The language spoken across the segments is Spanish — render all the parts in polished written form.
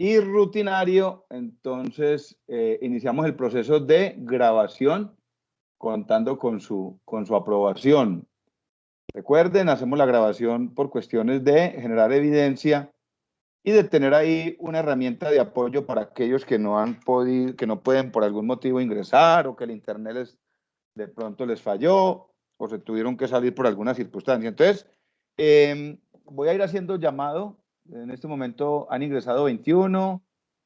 y rutinario, entonces iniciamos el proceso de grabación contando con su aprobación. Recuerden, hacemos la grabación por cuestiones de generar evidencia y de tener ahí una herramienta de apoyo para aquellos que no han podido, que no pueden por algún motivo ingresar o que el internet de pronto les falló o se tuvieron que salir por alguna circunstancia. Entonces, voy a ir haciendo llamado. En este momento han ingresado 21,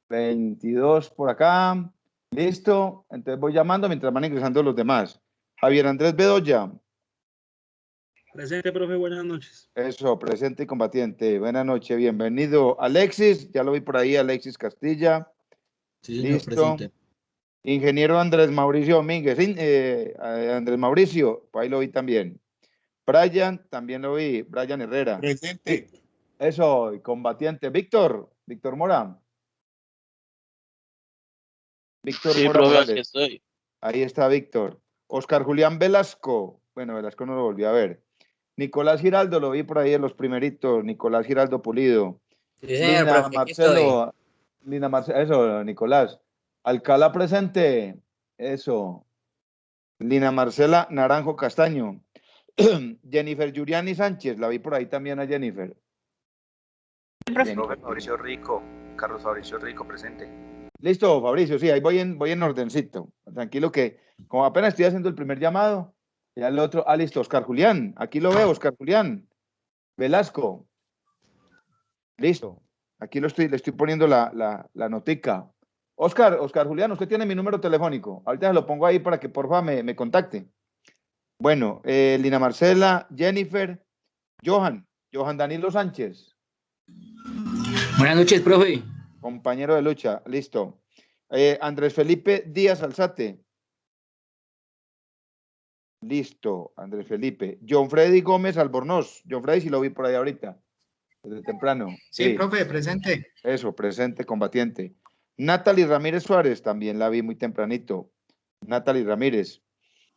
22 por acá. Listo. Entonces voy llamando mientras van ingresando los demás. Javier Andrés Bedoya. Presente, profe, buenas noches. Eso, presente y combatiente. Buenas noches, bienvenido. Alexis, ya lo vi por ahí, Alexis Castilla. Sí, señor, Listo. presente. Ingeniero Andrés Mauricio Domínguez. Andrés Mauricio, pues ahí lo vi también. Brian, también lo vi. Brian Herrera. Presente. Eso, y combatiente. Víctor Mora. Víctor Sí, Mora profe, Morales. aquí estoy. Ahí está Víctor. Oscar Julián Velasco. Bueno, Velasco no lo volví a ver. Nicolás Giraldo, lo vi por ahí en los primeritos. Nicolás Giraldo Pulido. Sí, señor, Lina profe, aquí estoy. Marcelo. Lina Marcelo, eso, Nicolás. Alcalá presente. Eso. Lina Marcela Naranjo Castaño. Jennifer Yuriani Sánchez, la vi por ahí también a Jennifer. Profe Fabricio Rico, Carlos Fabricio Rico, presente. Listo, Fabricio, sí, ahí voy en ordencito. Tranquilo que, como apenas estoy haciendo el primer llamado, ya el otro, listo, Oscar Julián, aquí lo veo, Oscar Julián. Velasco. Listo, aquí le estoy poniendo la notica. Oscar Julián, usted tiene mi número telefónico. Ahorita se lo pongo ahí para que porfa me contacte. Bueno, Lina Marcela, Jennifer, Johan Danilo Sánchez. Buenas noches, profe. Compañero de lucha, listo. Andrés Felipe Díaz Alzate. Listo, Andrés Felipe. John Freddy Gómez Albornoz. John Freddy, si lo vi por ahí ahorita, desde temprano. Sí, profe, presente. Eso, presente, combatiente. Natalie Ramírez Suárez, también la vi muy tempranito. Natalie Ramírez.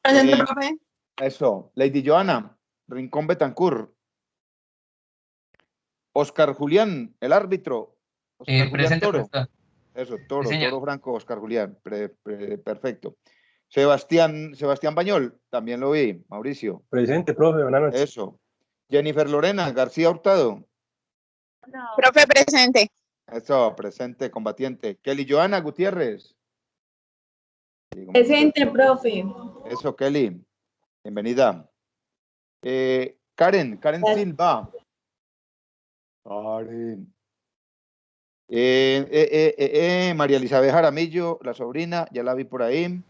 Presente, profe. Eso, Lady Joana, Rincón Betancur. Oscar Julián, el árbitro. Oscar Julián Presente, Toro. profesor. Eso, Toro, Sí, señor. Toro Franco, Oscar Julián. Perfecto. Sebastián Bañol, también lo vi. Mauricio. Presente, profe, buenas noches. Eso. Jennifer Lorena García Hurtado. Profe, presente. Eso, presente, combatiente. Kelly Joana Gutiérrez. Presente, profe. Eso, Kelly. Bienvenida. Karen Silva. Karen. María Elizabeth Jaramillo, la sobrina, ya la vi por ahí.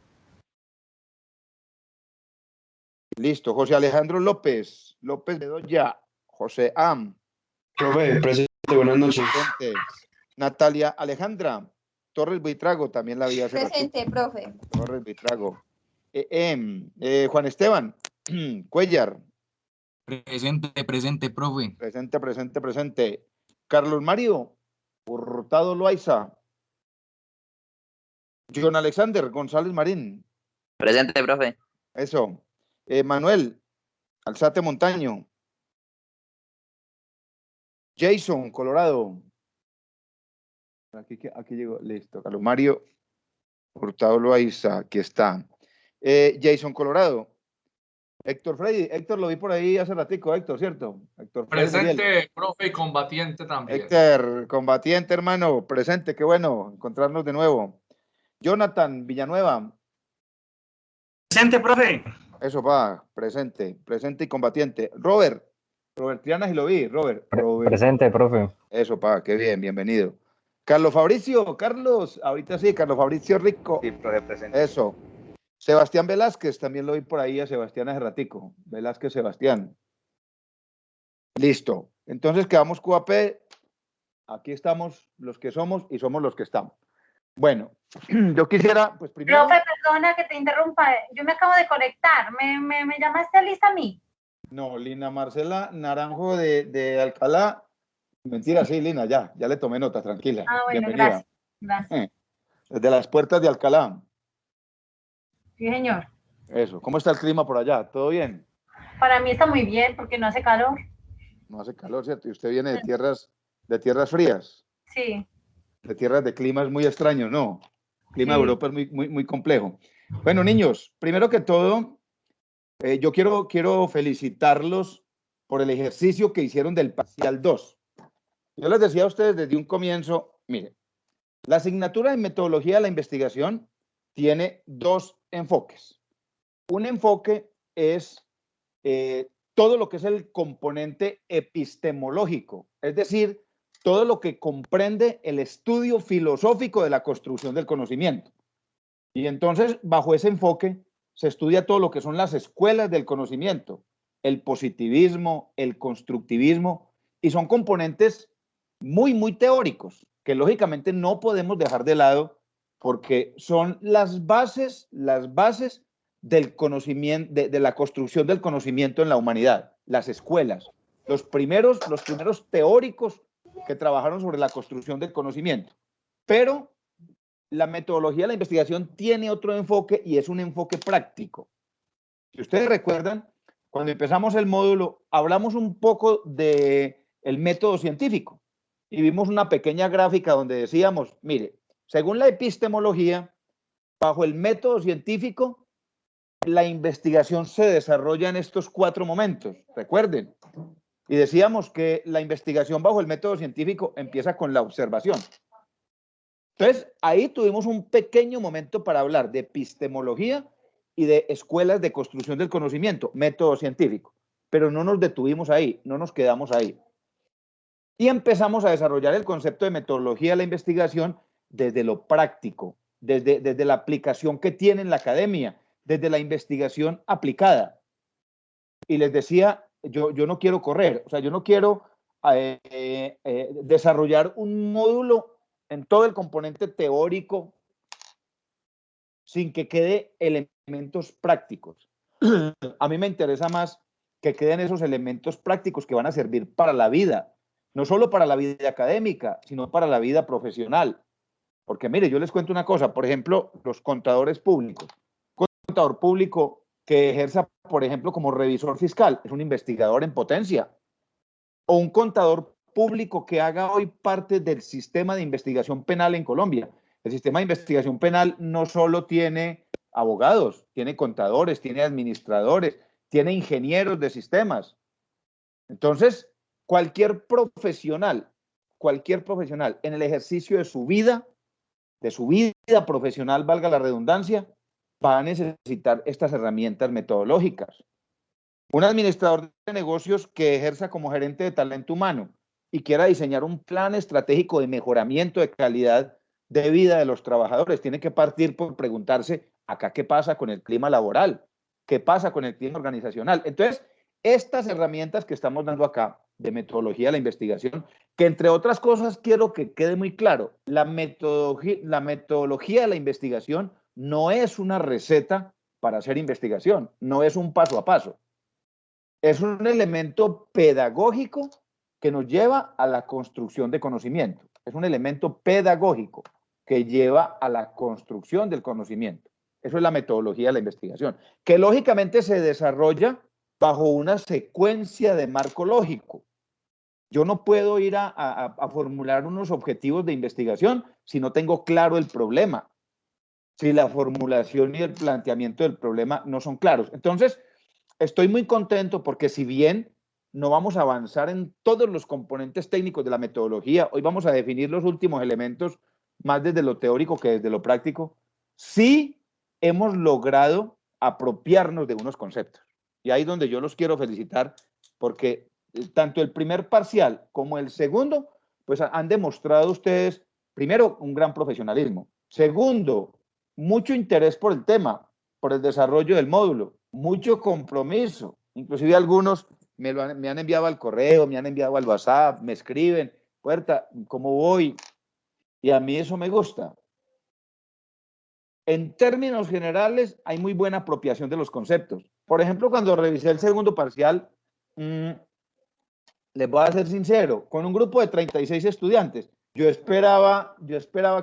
Listo. José Alejandro López Bedoya. José Am. Profe, presente, buenas noches. Presente. Natalia Alejandra Torres Buitrago, también la vi hace Presente, ratito. profe. Torres Buitrago. Juan Esteban Cuellar. Presente, profe. Presente. Carlos Mario Hurtado Loaiza. John Alexander González Marín. Presente, profe. Eso. Manuel Alzate Montaño. Jason Colorado. Aquí llegó. Listo. Carlos Mario Hurtado Loaiza. Aquí está. Jason Colorado. Héctor Freddy. Héctor lo vi por ahí hace ratico, Héctor, ¿cierto? Héctor Freddy Presente, Muriel. profe, y combatiente también. Héctor, combatiente, hermano. Presente, qué bueno encontrarnos de nuevo. Jonathan Villanueva. Presente, profe. Eso va, presente y combatiente. Robert Triana, si lo vi, Robert. Presente, profe. Eso, qué bien, bienvenido. Carlos Fabricio Rico. Sí, profe, presente. Eso. Sebastián Velázquez, también lo vi por ahí a Sebastián hace ratico. Velázquez Sebastián. Listo. Entonces quedamos QAP. Aquí estamos los que somos y somos los que estamos. Bueno, yo quisiera, pues primero... Profe, perdona que te interrumpa. Yo me acabo de conectar. ¿Me llamaste a lista a mí? No, Lina Marcela Naranjo de Alcalá. Mentira, sí, Lina, ya le tomé nota, tranquila. Ah, bueno, bienvenida. Gracias. Desde las puertas de Alcalá. Sí, señor. Eso. ¿Cómo está el clima por allá? ¿Todo bien? Para mí está muy bien porque no hace calor. No hace calor, ¿cierto? ¿Y usted viene de tierras frías? Sí. de tierras de climas muy extraños, ¿no? El clima de Sí. Europa es muy complejo. Bueno, niños, primero que todo, yo quiero felicitarlos por el ejercicio que hicieron del parcial 2. Yo les decía a ustedes desde un comienzo, miren, la asignatura de metodología de la investigación tiene dos enfoques. Un enfoque es todo lo que es el componente epistemológico, es decir, todo lo que comprende el estudio filosófico de la construcción del conocimiento. Y entonces, bajo ese enfoque, se estudia todo lo que son las escuelas del conocimiento, el positivismo, el constructivismo, y son componentes muy teóricos, que lógicamente no podemos dejar de lado porque son las bases del conocimiento, de la construcción del conocimiento en la humanidad, las escuelas, los primeros teóricos que trabajaron sobre la construcción del conocimiento. Pero la metodología de la investigación tiene otro enfoque y es un enfoque práctico. Si ustedes recuerdan, cuando empezamos el módulo, hablamos un poco del método científico y vimos una pequeña gráfica donde decíamos, mire, según la epistemología, bajo el método científico, la investigación se desarrolla en estos 4 momentos, recuerden. Y decíamos que la investigación bajo el método científico empieza con la observación. Entonces, ahí tuvimos un pequeño momento para hablar de epistemología y de escuelas de construcción del conocimiento, método científico. Pero no nos detuvimos ahí, no nos quedamos ahí. Y empezamos a desarrollar el concepto de metodología de la investigación desde lo práctico, desde la aplicación que tiene en la academia, desde la investigación aplicada. Y les decía, yo no quiero correr, o sea, yo no quiero desarrollar un módulo en todo el componente teórico sin que quede elementos prácticos. A mí me interesa más que queden esos elementos prácticos que van a servir para la vida, no solo para la vida académica, sino para la vida profesional. Porque mire, yo les cuento una cosa, por ejemplo, los contadores públicos. Un contador público que ejerza, por ejemplo, como revisor fiscal, es un investigador en potencia. O un contador público que haga hoy parte del sistema de investigación penal en Colombia. El sistema de investigación penal no solo tiene abogados, tiene contadores, tiene administradores, tiene ingenieros de sistemas. Entonces, cualquier profesional en el ejercicio de su vida profesional, valga la redundancia, va a necesitar estas herramientas metodológicas. Un administrador de negocios que ejerza como gerente de talento humano y quiera diseñar un plan estratégico de mejoramiento de calidad de vida de los trabajadores, tiene que partir por preguntarse, acá, ¿qué pasa con el clima laboral? ¿Qué pasa con el clima organizacional? Entonces, estas herramientas que estamos dando acá de metodología de la investigación, que entre otras cosas quiero que quede muy claro, la metodología de la investigación no es una receta para hacer investigación, no es un paso a paso. Es un elemento pedagógico que nos lleva a la construcción de conocimiento. Es un elemento pedagógico que lleva a la construcción del conocimiento. Eso es la metodología de la investigación, que lógicamente se desarrolla bajo una secuencia de marco lógico. Yo no puedo ir a formular unos objetivos de investigación si no tengo claro el problema, si la formulación y el planteamiento del problema no son claros. Entonces, estoy muy contento porque si bien no vamos a avanzar en todos los componentes técnicos de la metodología, hoy vamos a definir los últimos elementos más desde lo teórico que desde lo práctico, sí hemos logrado apropiarnos de unos conceptos. Y ahí es donde yo los quiero felicitar porque tanto el primer parcial como el segundo, pues han demostrado ustedes, primero, un gran profesionalismo. Segundo, mucho interés por el tema, por el desarrollo del módulo, mucho compromiso. Inclusive algunos me han enviado al correo, me han enviado al WhatsApp, me escriben, Puerta, ¿cómo voy? Y a mí eso me gusta. En términos generales, hay muy buena apropiación de los conceptos. Por ejemplo, cuando revisé el segundo parcial, les voy a ser sincero, con un grupo de 36 estudiantes, yo esperaba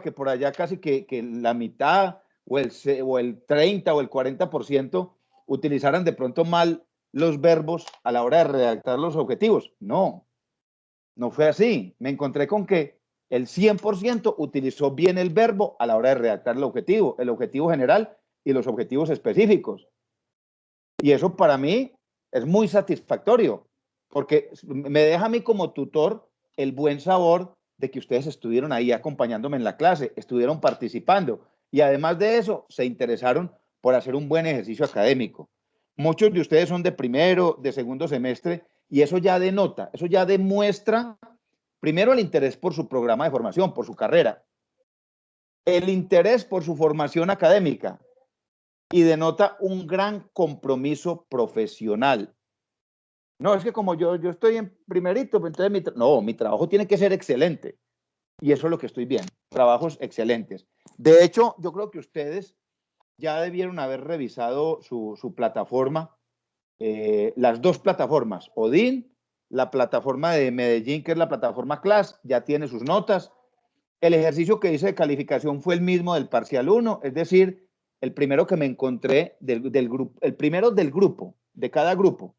que por allá casi que la mitad o el 30 o el 40% utilizaran de pronto mal los verbos a la hora de redactar los objetivos. No fue así. Me encontré con que El 100% utilizó bien el verbo a la hora de redactar el objetivo general y los objetivos específicos. Y eso para mí es muy satisfactorio, porque me deja a mí como tutor el buen sabor de que ustedes estuvieron ahí acompañándome en la clase, estuvieron participando y además de eso se interesaron por hacer un buen ejercicio académico. Muchos de ustedes son de primero, de segundo semestre y eso ya denota, eso ya demuestra primero el interés por su programa de formación, por su carrera, el interés por su formación académica y denota un gran compromiso profesional. No, es que como yo estoy en primerito, entonces mi trabajo tiene que ser excelente. Y eso es lo que estoy viendo, trabajos excelentes. De hecho, yo creo que ustedes ya debieron haber revisado su plataforma, las dos plataformas, Odin, la plataforma de Medellín, que es la plataforma Class, ya tiene sus notas. El ejercicio que hice de calificación fue el mismo del parcial 1, es decir, el primero que me encontré del grupo, el primero del grupo, de cada grupo,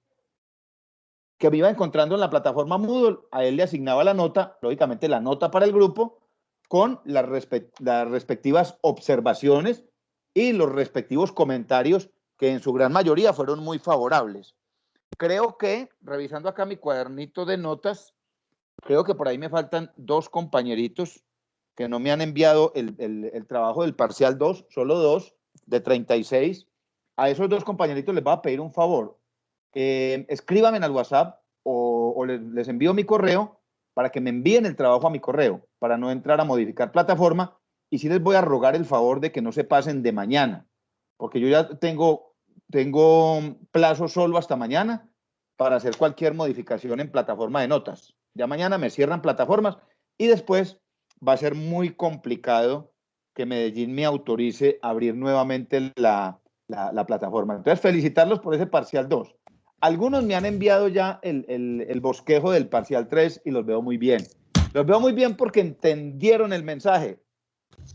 que me iba encontrando en la plataforma Moodle, a él le asignaba la nota, lógicamente la nota para el grupo, con las respectivas observaciones y los respectivos comentarios que en su gran mayoría fueron muy favorables. Creo que, revisando acá mi cuadernito de notas, creo que por ahí me faltan dos compañeritos que no me han enviado el trabajo del parcial 2, solo 2, de 36. A esos dos compañeritos les voy a pedir un favor. Escríbanme al WhatsApp o les envío mi correo para que me envíen el trabajo a mi correo, para no entrar a modificar plataforma. Y sí les voy a rogar el favor de que no se pasen de mañana, porque yo ya tengo plazo solo hasta mañana para hacer cualquier modificación en plataforma de notas. Ya mañana me cierran plataformas y después va a ser muy complicado que Medellín me autorice a abrir nuevamente la plataforma. Entonces, felicitarlos por ese parcial 2. Algunos me han enviado ya el bosquejo del parcial 3 y los veo muy bien. Los veo muy bien porque entendieron el mensaje.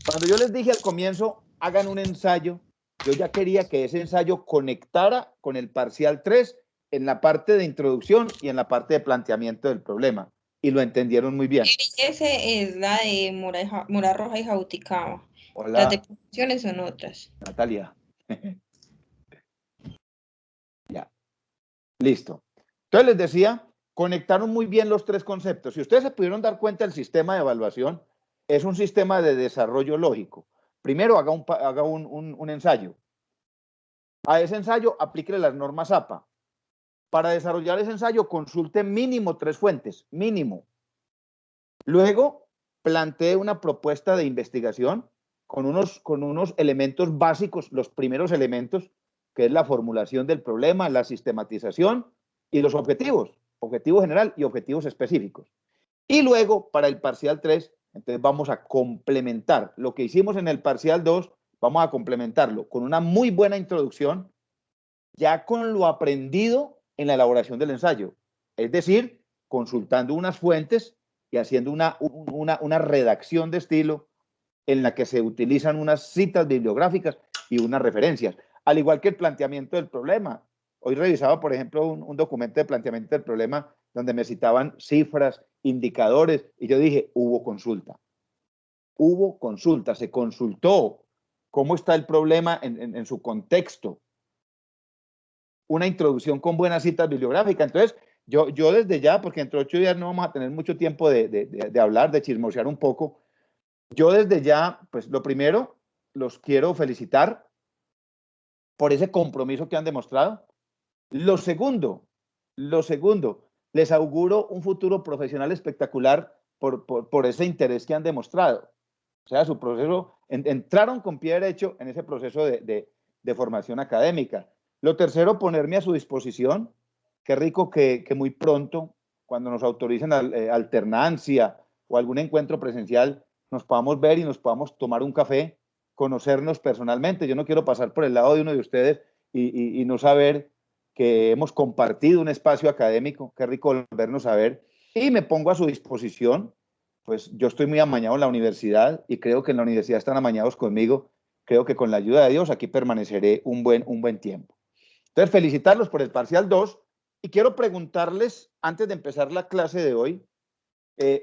Cuando yo les dije al comienzo, hagan un ensayo, yo ya quería que ese ensayo conectara con el parcial 3 en la parte de introducción y en la parte de planteamiento del problema. Y lo entendieron muy bien. Ese es la de Mora Roja y Jauticaba. Hola. Las de posiciones son otras. Natalia. Ya. Listo. Entonces les decía, conectaron muy bien los tres conceptos. Si ustedes se pudieron dar cuenta, el sistema de evaluación es un sistema de desarrollo lógico. Primero haga un ensayo. A ese ensayo aplíquele las normas APA. Para desarrollar ese ensayo consulte mínimo 3 fuentes, mínimo. Luego plantee una propuesta de investigación con unos elementos básicos, los primeros elementos, que es la formulación del problema, la sistematización y los objetivos, objetivo general y objetivos específicos. Y luego, para el parcial 3, entonces vamos a complementar lo que hicimos en el parcial 2, vamos a complementarlo con una muy buena introducción, ya con lo aprendido en la elaboración del ensayo. Es decir, consultando unas fuentes y haciendo una redacción de estilo en la que se utilizan unas citas bibliográficas y unas referencias, al igual que el planteamiento del problema. Hoy revisaba, por ejemplo, un documento de planteamiento del problema donde me citaban cifras, indicadores, y yo dije, hubo consulta, se consultó cómo está el problema en su contexto, una introducción con buenas citas bibliográficas. Entonces, yo desde ya, porque entre 8 días no vamos a tener mucho tiempo de hablar, de chismosear un poco, yo desde ya, pues lo primero, los quiero felicitar por ese compromiso que han demostrado. Lo segundo, les auguro un futuro profesional espectacular por ese interés que han demostrado. O sea, su proceso, entraron con pie derecho en ese proceso de formación académica. Lo tercero, ponerme a su disposición. Qué rico que muy pronto, cuando nos autoricen alternancia o algún encuentro presencial, nos podamos ver y nos podamos tomar un café, conocernos personalmente. Yo no quiero pasar por el lado de uno de ustedes y no saber que hemos compartido un espacio académico. Qué rico volvernos a ver. Y me pongo a su disposición. Pues yo estoy muy amañado en la universidad y creo que en la universidad están amañados conmigo. Creo que con la ayuda de Dios aquí permaneceré un buen tiempo. Entonces, felicitarlos por el parcial 2 y quiero preguntarles, antes de empezar la clase de hoy,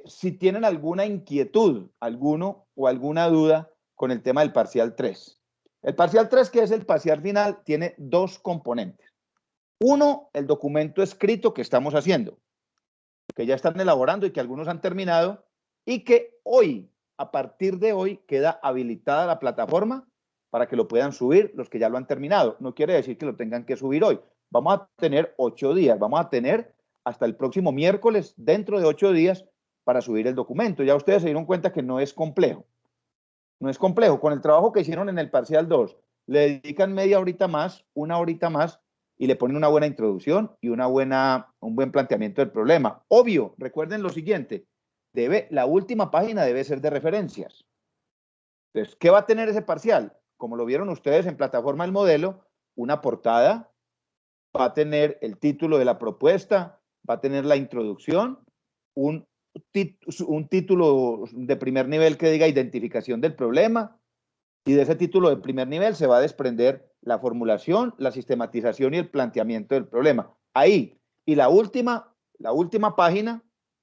si tienen alguna inquietud, alguno o alguna duda con el tema del parcial 3. El parcial 3, que es el parcial final, tiene dos componentes. Uno, el documento escrito que estamos haciendo, que ya están elaborando y que algunos han terminado, y que hoy, a partir de hoy, queda habilitada la plataforma para que lo puedan subir los que ya lo han terminado. No quiere decir que lo tengan que subir hoy. Vamos a tener 8 días, vamos a tener hasta el próximo miércoles, dentro de 8 días, para subir el documento. Ya ustedes se dieron cuenta que no es complejo. No es complejo. Con el trabajo que hicieron en el parcial 2, le dedican media horita más, una horita más, y le ponen una buena introducción y un buen planteamiento del problema. Obvio, recuerden lo siguiente, la última página debe ser de referencias. Entonces, ¿qué va a tener ese parcial? Como lo vieron ustedes en plataforma del modelo, una portada, va a tener el título de la propuesta, va a tener la introducción, un título de primer nivel que diga identificación del problema, y de ese título de primer nivel se va a desprender la formulación, la sistematización y el planteamiento del problema. Ahí. Y la última página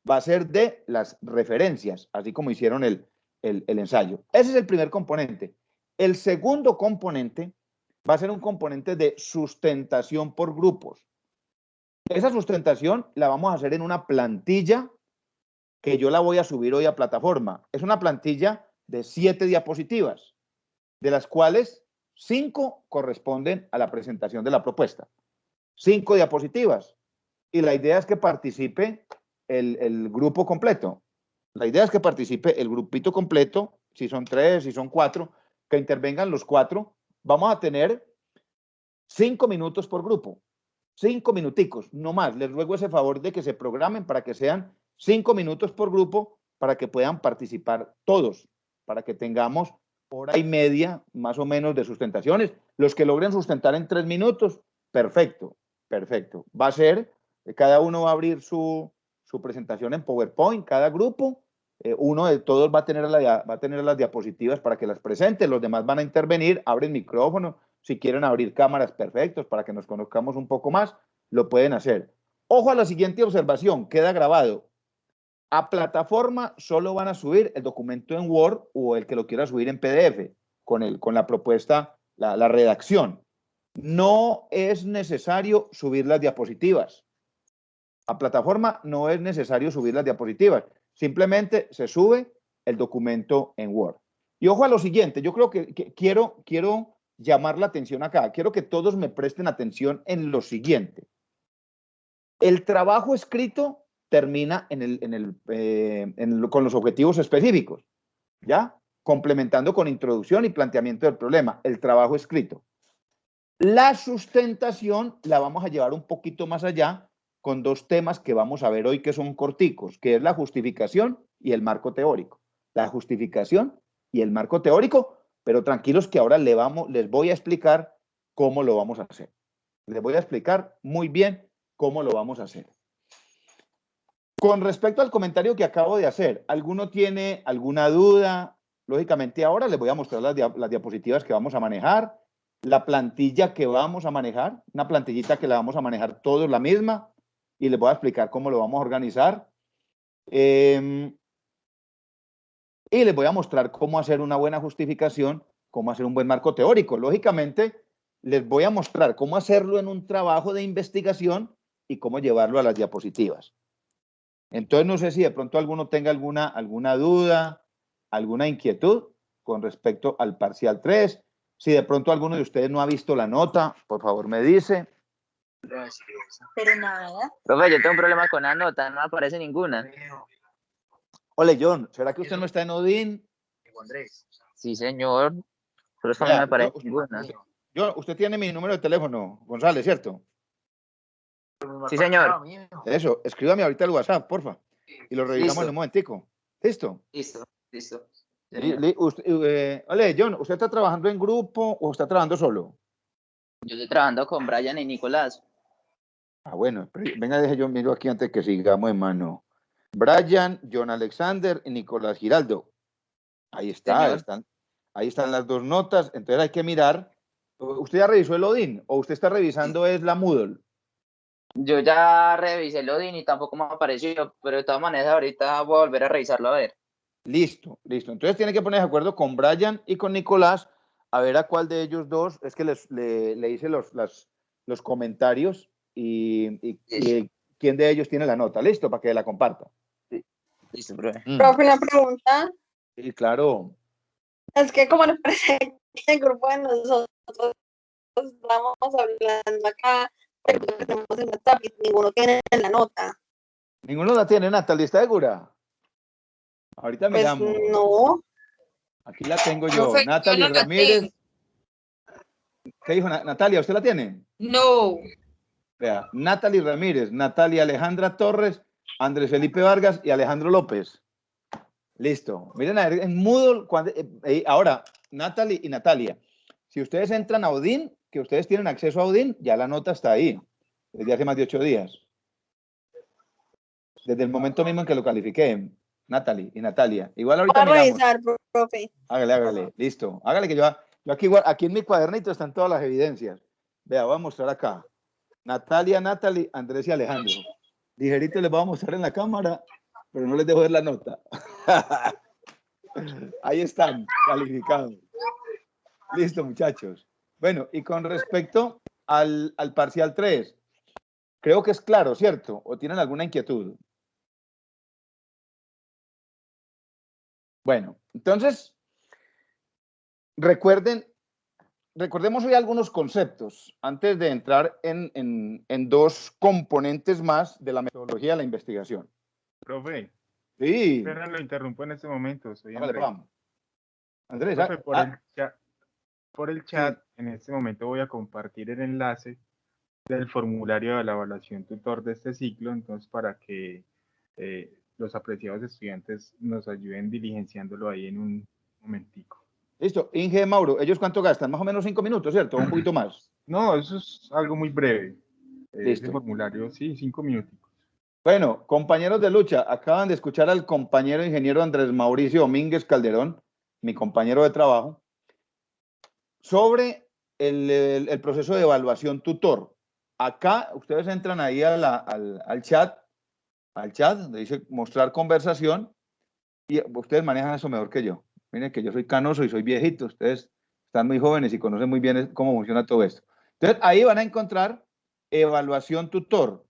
va a ser de las referencias, así como hicieron el ensayo. Ese es el primer componente. El segundo componente va a ser un componente de sustentación por grupos. Esa sustentación la vamos a hacer en una plantilla que yo la voy a subir hoy a plataforma. Es una plantilla de 7 diapositivas, de las cuales 5 corresponden a la presentación de la propuesta. 5 diapositivas. Y la idea es que participe el grupo completo. La idea es que participe el grupito completo, si son 3, si son 4, que intervengan los 4. Vamos a tener 5 minutos por grupo. 5 minuticos, no más. Les ruego ese favor de que se programen para que sean 5 minutos por grupo, para que puedan participar todos, para que tengamos hora y media más o menos de sustentaciones. Los que logren sustentar en 3 minutos, perfecto, perfecto. Va a ser, cada uno va a abrir su presentación en PowerPoint, cada grupo, uno de todos va a tener las diapositivas para que las presente, los demás van a intervenir, abren micrófono, si quieren abrir cámaras, perfectos, para que nos conozcamos un poco más, lo pueden hacer. Ojo a la siguiente observación, queda grabado. A plataforma solo van a subir el documento en Word o el que lo quiera subir en PDF con la propuesta, la redacción. No es necesario subir las diapositivas. A plataforma no es necesario subir las diapositivas. Simplemente se sube el documento en Word. Y ojo a lo siguiente, yo creo que quiero llamar la atención acá. Quiero que todos me presten atención en lo siguiente. El trabajo escrito termina con los objetivos específicos, ¿ya? Complementando con introducción y planteamiento del problema, el trabajo escrito. La sustentación la vamos a llevar un poquito más allá con 2 temas que vamos a ver hoy que son corticos, que es la justificación y el marco teórico. La justificación y el marco teórico, pero tranquilos que ahora les voy a explicar cómo lo vamos a hacer. Les voy a explicar muy bien cómo lo vamos a hacer. Con respecto al comentario que acabo de hacer, ¿alguno tiene alguna duda? Lógicamente ahora les voy a mostrar las diapositivas que vamos a manejar, la plantilla que vamos a manejar, una plantillita que la vamos a manejar todos la misma, y les voy a explicar cómo lo vamos a organizar. Y les voy a mostrar cómo hacer una buena justificación, cómo hacer un buen marco teórico. Lógicamente, les voy a mostrar cómo hacerlo en un trabajo de investigación y cómo llevarlo a las diapositivas. Entonces, no sé si de pronto alguno tenga alguna duda, alguna inquietud con respecto al parcial 3. Si de pronto alguno de ustedes no ha visto la nota, por favor me dice. Pero nada. Profe, yo tengo un problema con la nota, no aparece ninguna. Hola, John, ¿será que usted no está en Odin? Sí, señor. Pero es que no me aparece ninguna. Usted tiene mi número de teléfono, González, ¿cierto? Sí, señor. Eso, escríbame ahorita el WhatsApp, porfa. Y lo revisamos en un momentico. ¿Listo? Listo. Hola, John, ¿usted está trabajando en grupo o está trabajando solo? Yo estoy trabajando con Brian y Nicolás. Ah, bueno, venga, deje yo miro aquí antes que sigamos, hermano. Brian, John Alexander y Nicolás Giraldo. Ahí está, ahí están las 2 notas. Entonces hay que mirar. ¿Usted ya revisó el Odin o usted está revisando es la Moodle? Yo ya revisé el Odin y tampoco me apareció, pero de todas maneras ahorita voy a volver a revisarlo a ver. Listo, listo. Entonces tiene que poner de acuerdo con Brian y con Nicolás a ver a cuál de ellos dos, es que le hice los comentarios y quién de ellos tiene la nota. Listo, para que la comparta. Listo, profe. Profe, una pregunta. Sí, claro. Es que como le parece que el grupo de nosotros estamos hablando acá, pero que tenemos en WhatsApp y ninguno tiene la nota. Ninguno la tiene, Natalia, ¿está segura? Ahorita Pues miramos. no. Aquí la tengo yo. Profe, Natalia yo no la Ramírez. tengo. ¿Qué dijo Natalia? ¿Usted la tiene? No. Vea, Natalie Ramírez, Natalia Alejandra Torres, Andrés Felipe Vargas y Alejandro López. Listo. Miren a ver en Moodle. Ahora, Natalie y Natalia, si ustedes entran a Odin, que ustedes tienen acceso a Odin, ya la nota está ahí, desde hace más de 8 días. Desde el momento mismo en que lo califiqué, Natalie y Natalia. Igual ahorita Voy a miramos. revisar, profe. Hágale, listo. Hágale que yo aquí, igual, aquí en mi cuadernito están todas las evidencias. Vea, voy a mostrar acá. Natalia, Natalie, Andrés y Alejandro. Ligerito les voy a mostrar en la cámara, pero no les dejo ver la nota. Ahí están, calificados. Listo, muchachos. Bueno, y con respecto al parcial 3, creo que es claro, ¿cierto? ¿O tienen alguna inquietud? Bueno, entonces, recordemos hoy algunos conceptos antes de entrar en dos componentes más de la metodología de la investigación. Profe, Sí. espera, lo interrumpo en este momento. Soy Hágale, Andrés. vamos. Andrés, Profe, por el chat, en este momento voy a compartir el enlace del formulario de la evaluación tutor de este ciclo, entonces para que los apreciados estudiantes nos ayuden diligenciándolo ahí en un momentico. Listo. Inge, Mauro, ¿ellos cuánto gastan? Más o menos 5 minutos, ¿cierto? Un poquito más. No, eso es algo muy breve. Listo. Ese formulario, sí, 5 minutos. Bueno, compañeros de lucha, acaban de escuchar al compañero ingeniero Andrés Mauricio Domínguez Calderón, mi compañero de trabajo, sobre el proceso de evaluación tutor. Acá ustedes entran ahí al chat, donde dice mostrar conversación, y ustedes manejan eso mejor que yo. Miren que yo soy canoso y soy viejito, ustedes están muy jóvenes y conocen muy bien cómo funciona todo esto. Entonces, ahí van a encontrar evaluación tutor.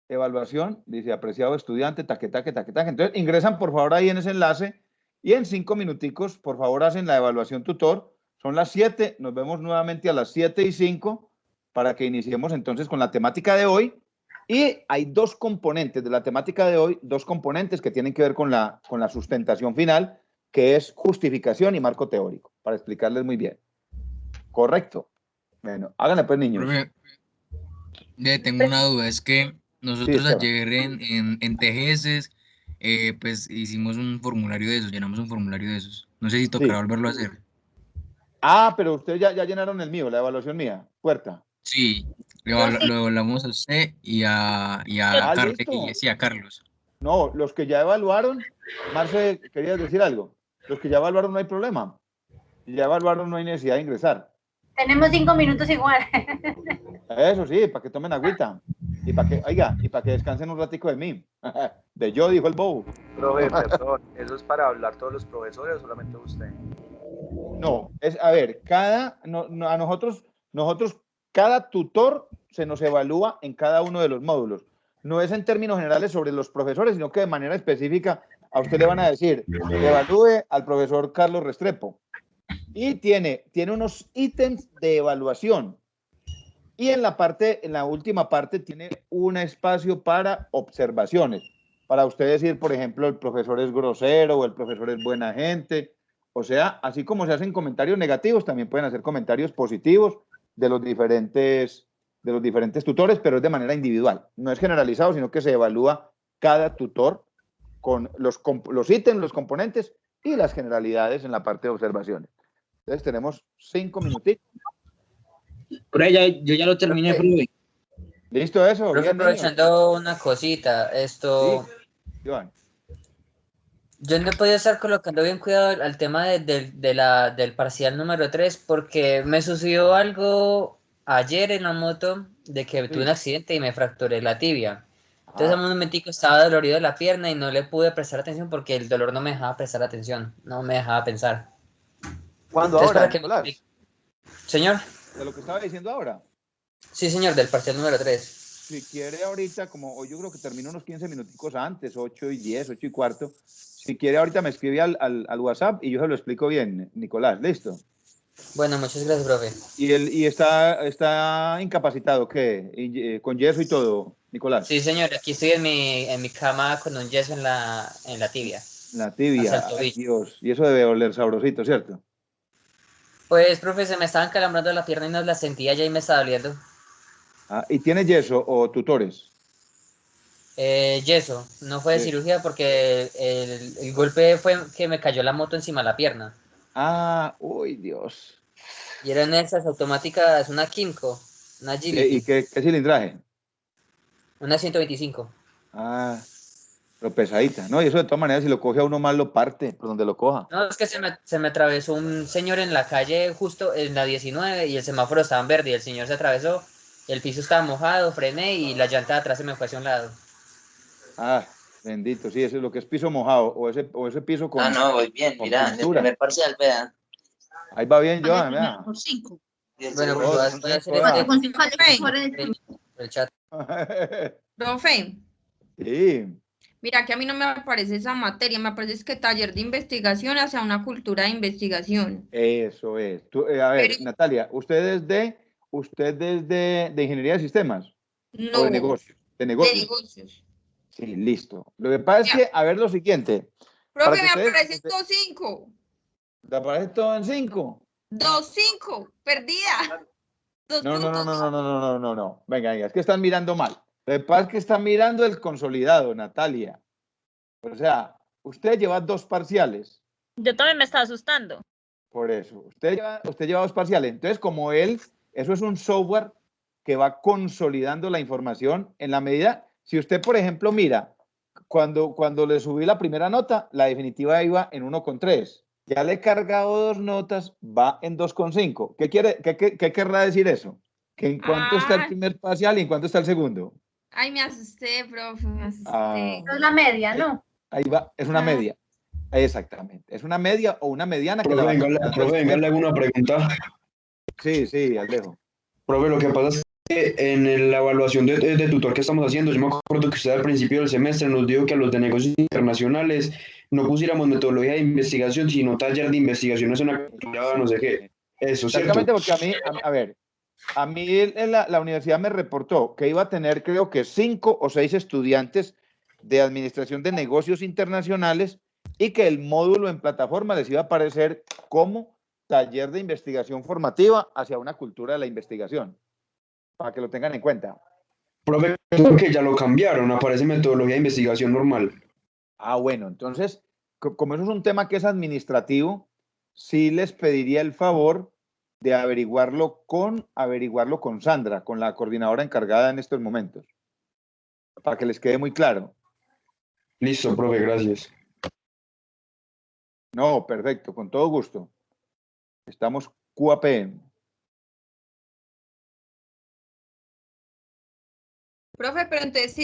Evaluación, dice apreciado estudiante, taque. Entonces, ingresan por favor ahí en ese enlace y en 5 minuticos, por favor, hacen la evaluación tutor. Son las 7, nos vemos nuevamente a las 7:05 para que iniciemos entonces con la temática de hoy. Y hay dos componentes de la temática de hoy, dos componentes que tienen que ver con la sustentación final, que es justificación y marco teórico, para explicarles muy bien. Correcto. Bueno, háganle pues, niños. Profe, tengo una duda, es que nosotros Sí, ayer en TGS, pues hicimos un formulario de esos, llenamos un formulario de esos. No sé si tocará volverlo a hacer. Ah, pero ustedes ya llenaron el mío, la evaluación mía, puerta. Sí, lo evaluamos a usted y a Carlos. No, los que ya evaluaron, Marce, ¿querías decir algo? Los que ya evaluaron no hay problema. Si ya evaluaron no hay necesidad de ingresar. Tenemos 5 minutos igual. Eso sí, para que tomen agüita. Y para que descansen un ratico de mí. De yo, dijo el bobo. Profe, perdón, ¿eso es para hablar todos los profesores o solamente usted? No, a ver, a nosotros, cada tutor se nos evalúa en cada uno de los módulos. No es en términos generales sobre los profesores, sino que de manera específica a usted le van a decir, evalúe al profesor Carlos Restrepo. Y tiene unos ítems de evaluación. Y en la última parte tiene un espacio para observaciones. Para usted decir, por ejemplo, el profesor es grosero o el profesor es buena gente. O sea, así como se hacen comentarios negativos, también pueden hacer comentarios positivos de los diferentes tutores, pero es de manera individual. No es generalizado, sino que se evalúa cada tutor con los ítems, los componentes y las generalidades en la parte de observaciones. Entonces tenemos 5 minutitos. Pero yo ya lo terminé, profe. ¿Listo eso? Profe, aprovechando una cosita, Sí, Iván. Yo no he podido estar colocando bien cuidado al tema del parcial número 3 porque me sucedió algo ayer en la moto de que tuve un accidente y me fracturé la tibia. Entonces, Ah. en un momentico estaba dolorido de la pierna y no le pude prestar atención porque el dolor no me dejaba prestar atención, no me dejaba pensar. ¿Cuándo Entonces, ahora, para que me Nicolás? explique. Señor. ¿De lo que estaba diciendo ahora? Sí, señor, del parcial número 3. Si quiere ahorita, como hoy yo creo que termino unos 15 minuticos antes, 8:10, 8:15, si quiere ahorita me escribe al WhatsApp y yo se lo explico bien, Nicolás, ¿listo? Bueno, muchas gracias, profe. Y está incapacitado, ¿qué? Con yeso y todo, Nicolás. Sí, señor, aquí estoy en mi cama con un yeso en la tibia. La tibia, Hasta el ay, tobillo. Dios, y eso debe oler sabrosito, ¿cierto? Pues, profe, se me estaban calambrando la pierna y no la sentía ya y me estaba doliendo. Ah, ¿y tiene yeso o tutores? Yeso, no fue de Yeso. cirugía porque el golpe fue que me cayó la moto encima de la pierna. Ah, uy, Dios. Y eran esas automáticas, una Kimco, una Agility. ¿Y qué cilindraje? Una 125. Ah, pero pesadita, ¿no? Y eso de todas maneras, si lo coge a uno mal, lo parte por donde lo coja. No, es que se me atravesó un señor en la calle justo en la 19 y el semáforo estaba en verde y el señor se atravesó, el piso estaba mojado, frené y la llanta de atrás se me fue hacia un lado. Ah, bendito, sí, eso es lo que es piso mojado, o ese piso con. Ah, no, voy bien, con mira, en el pintura. primer parcial, vean. Ahí va bien, Joan, vea. Por 5. Bueno, pues voy a hacer el chat. Profe, Sí, mira que a mí no me aparece esa materia, me aparece que taller de investigación hacia una cultura de investigación. eso es. A ver, Natalia, ¿usted es de ingeniería de sistemas? No, ¿O de negocios? De negocios. de negocios. Sí, listo. Lo que pasa es que, a ver, lo siguiente. Profe, que me ustedes- aparece 2.5. ¿Te aparece todo en 5? 2.5, perdida. No. Venga, es que están mirando mal. Lo que pasa es que están mirando el consolidado, Natalia. O sea, usted lleva 2 parciales. Yo también me estaba asustando. Por eso. Usted lleva 2 parciales. Entonces, como eso es un software que va consolidando la información en la medida. Si usted, por ejemplo, mira, cuando le subí la primera nota, la definitiva iba en 1,3. Ya le he cargado 2 notas, va en 2,5. ¿Qué querrá decir eso? Que en cuánto está el primer parcial y en cuánto está el segundo. Ay, me asusté, profe, me asusté. Ah, Es la media, ¿no? ahí va, es una media. Exactamente. Es una media o una mediana. Profe, venga, le hago una pregunta. Sí, Alejo. Profe, lo que pasa es que en la evaluación de tutor que estamos haciendo, yo me acuerdo que usted al principio del semestre nos dijo que a los de negocios internacionales no pusiéramos metodología de investigación, sino taller de investigación, es una cultura, no sé qué. Eso, ¿cierto? Exactamente, porque a mí la universidad me reportó que iba a tener, creo que 5 o 6 estudiantes de administración de negocios internacionales y que el módulo en plataforma les iba a aparecer como taller de investigación formativa hacia una cultura de la investigación, para que lo tengan en cuenta. Profe, creo que ya lo cambiaron, aparece metodología de investigación normal. Ah, bueno, entonces, como eso es un tema que es administrativo, sí les pediría el favor de averiguarlo con Sandra, con la coordinadora encargada en estos momentos, para que les quede muy claro. Listo, profe, gracias. No, perfecto, con todo gusto. Estamos QAP. Profe, pero entonces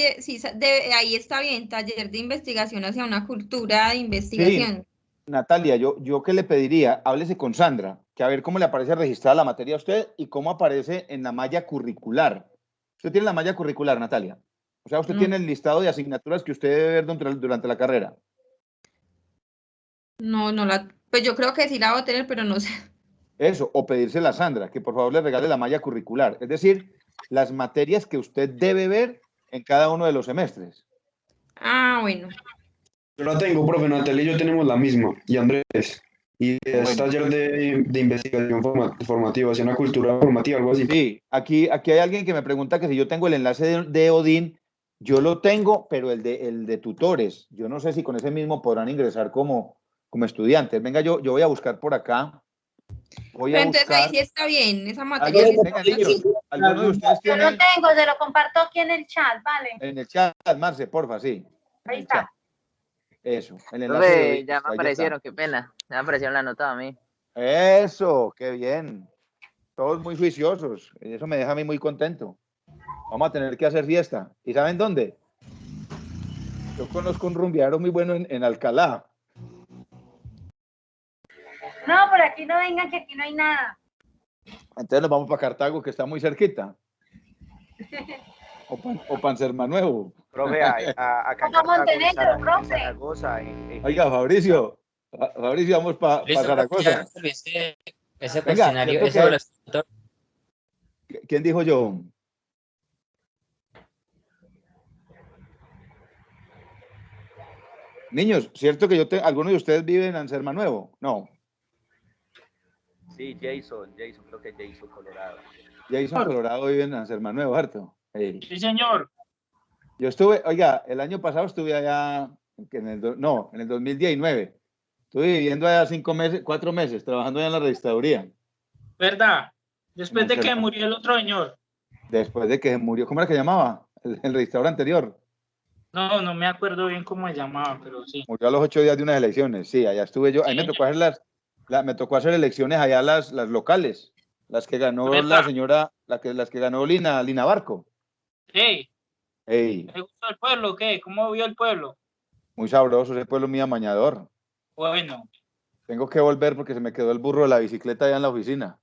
ahí está bien, taller de investigación hacia una cultura de investigación. Sí, Natalia, yo qué le pediría, háblese con Sandra, que a ver cómo le aparece registrada la materia a usted y cómo aparece en la malla curricular. Usted tiene la malla curricular, Natalia. O sea, usted tiene el listado de asignaturas que usted debe ver durante la carrera. No, pues yo creo que sí la voy a tener, pero no sé. Eso, o pedírsela a Sandra, que por favor le regale la malla curricular. Es decir, las materias que usted debe ver en cada uno de los semestres. Ah, bueno. Yo la tengo, profe, Natalia y yo tenemos la misma, y Andrés. Y es taller de investigación formativa, hacia una cultura formativa, algo así. Sí, aquí hay alguien que me pregunta que si yo tengo el enlace de Odin. Yo lo tengo, pero el de tutores. Yo no sé si con ese mismo podrán ingresar como estudiantes. Venga, yo voy a buscar por acá. Pero entonces ahí sí está bien, esa materia. ¿Alguno de ustedes Yo tiene lo tengo, se lo comparto aquí en el chat, ¿vale? en el chat, Marce, porfa, sí? Ahí está. Eso, el enlace de Odin. Ya me aparecieron, qué pena. Ya me aparecieron la nota a mí. Eso, qué bien. Todos muy juiciosos. Eso me deja a mí muy contento. Vamos a tener que hacer fiesta. ¿Y saben dónde? Yo conozco un rumbeadero muy bueno en Alcalá. No, por aquí no vengan, que aquí no hay nada. Entonces nos vamos para Cartago, que está muy cerquita. O para San Nuevo. Profe, acá en Como Cartago, Montenegro, en profe. Zaragoza, Oiga, Fabricio, vamos para Listo, Zaragoza. ya resolví ese Venga, cuestionario, ¿cierto ese que- evaluación. ¿Quién dijo yo? Niños, ¿cierto que algunos de ustedes viven en San Nuevo? No, Sí, Jason, creo que Jason Colorado. Jason Colorado vive en San Nuevo, ¿cierto? Sí, señor. Yo estuve, oiga, el año pasado estuve allá, en el 2019. Estuve viviendo allá 5 meses, 4 meses, trabajando allá en la registraduría. ¿Verdad? Después de que Hermano. murió el otro señor. Después de que se murió, ¿cómo era que llamaba? El registrador anterior. No, no me acuerdo bien cómo se llamaba, pero sí. Murió a los 8 días de unas elecciones. Sí, allá estuve yo. A mí me tocó hacer me tocó hacer elecciones allá las locales, las que ganó la señora, las que ganó Lina Barco. Hey, Ey, ¿te gustó el pueblo o qué? ¿Cómo vio el pueblo? muy sabroso ese pueblo mío amañador. Bueno. Tengo que volver porque se me quedó el burro de la bicicleta allá en la oficina.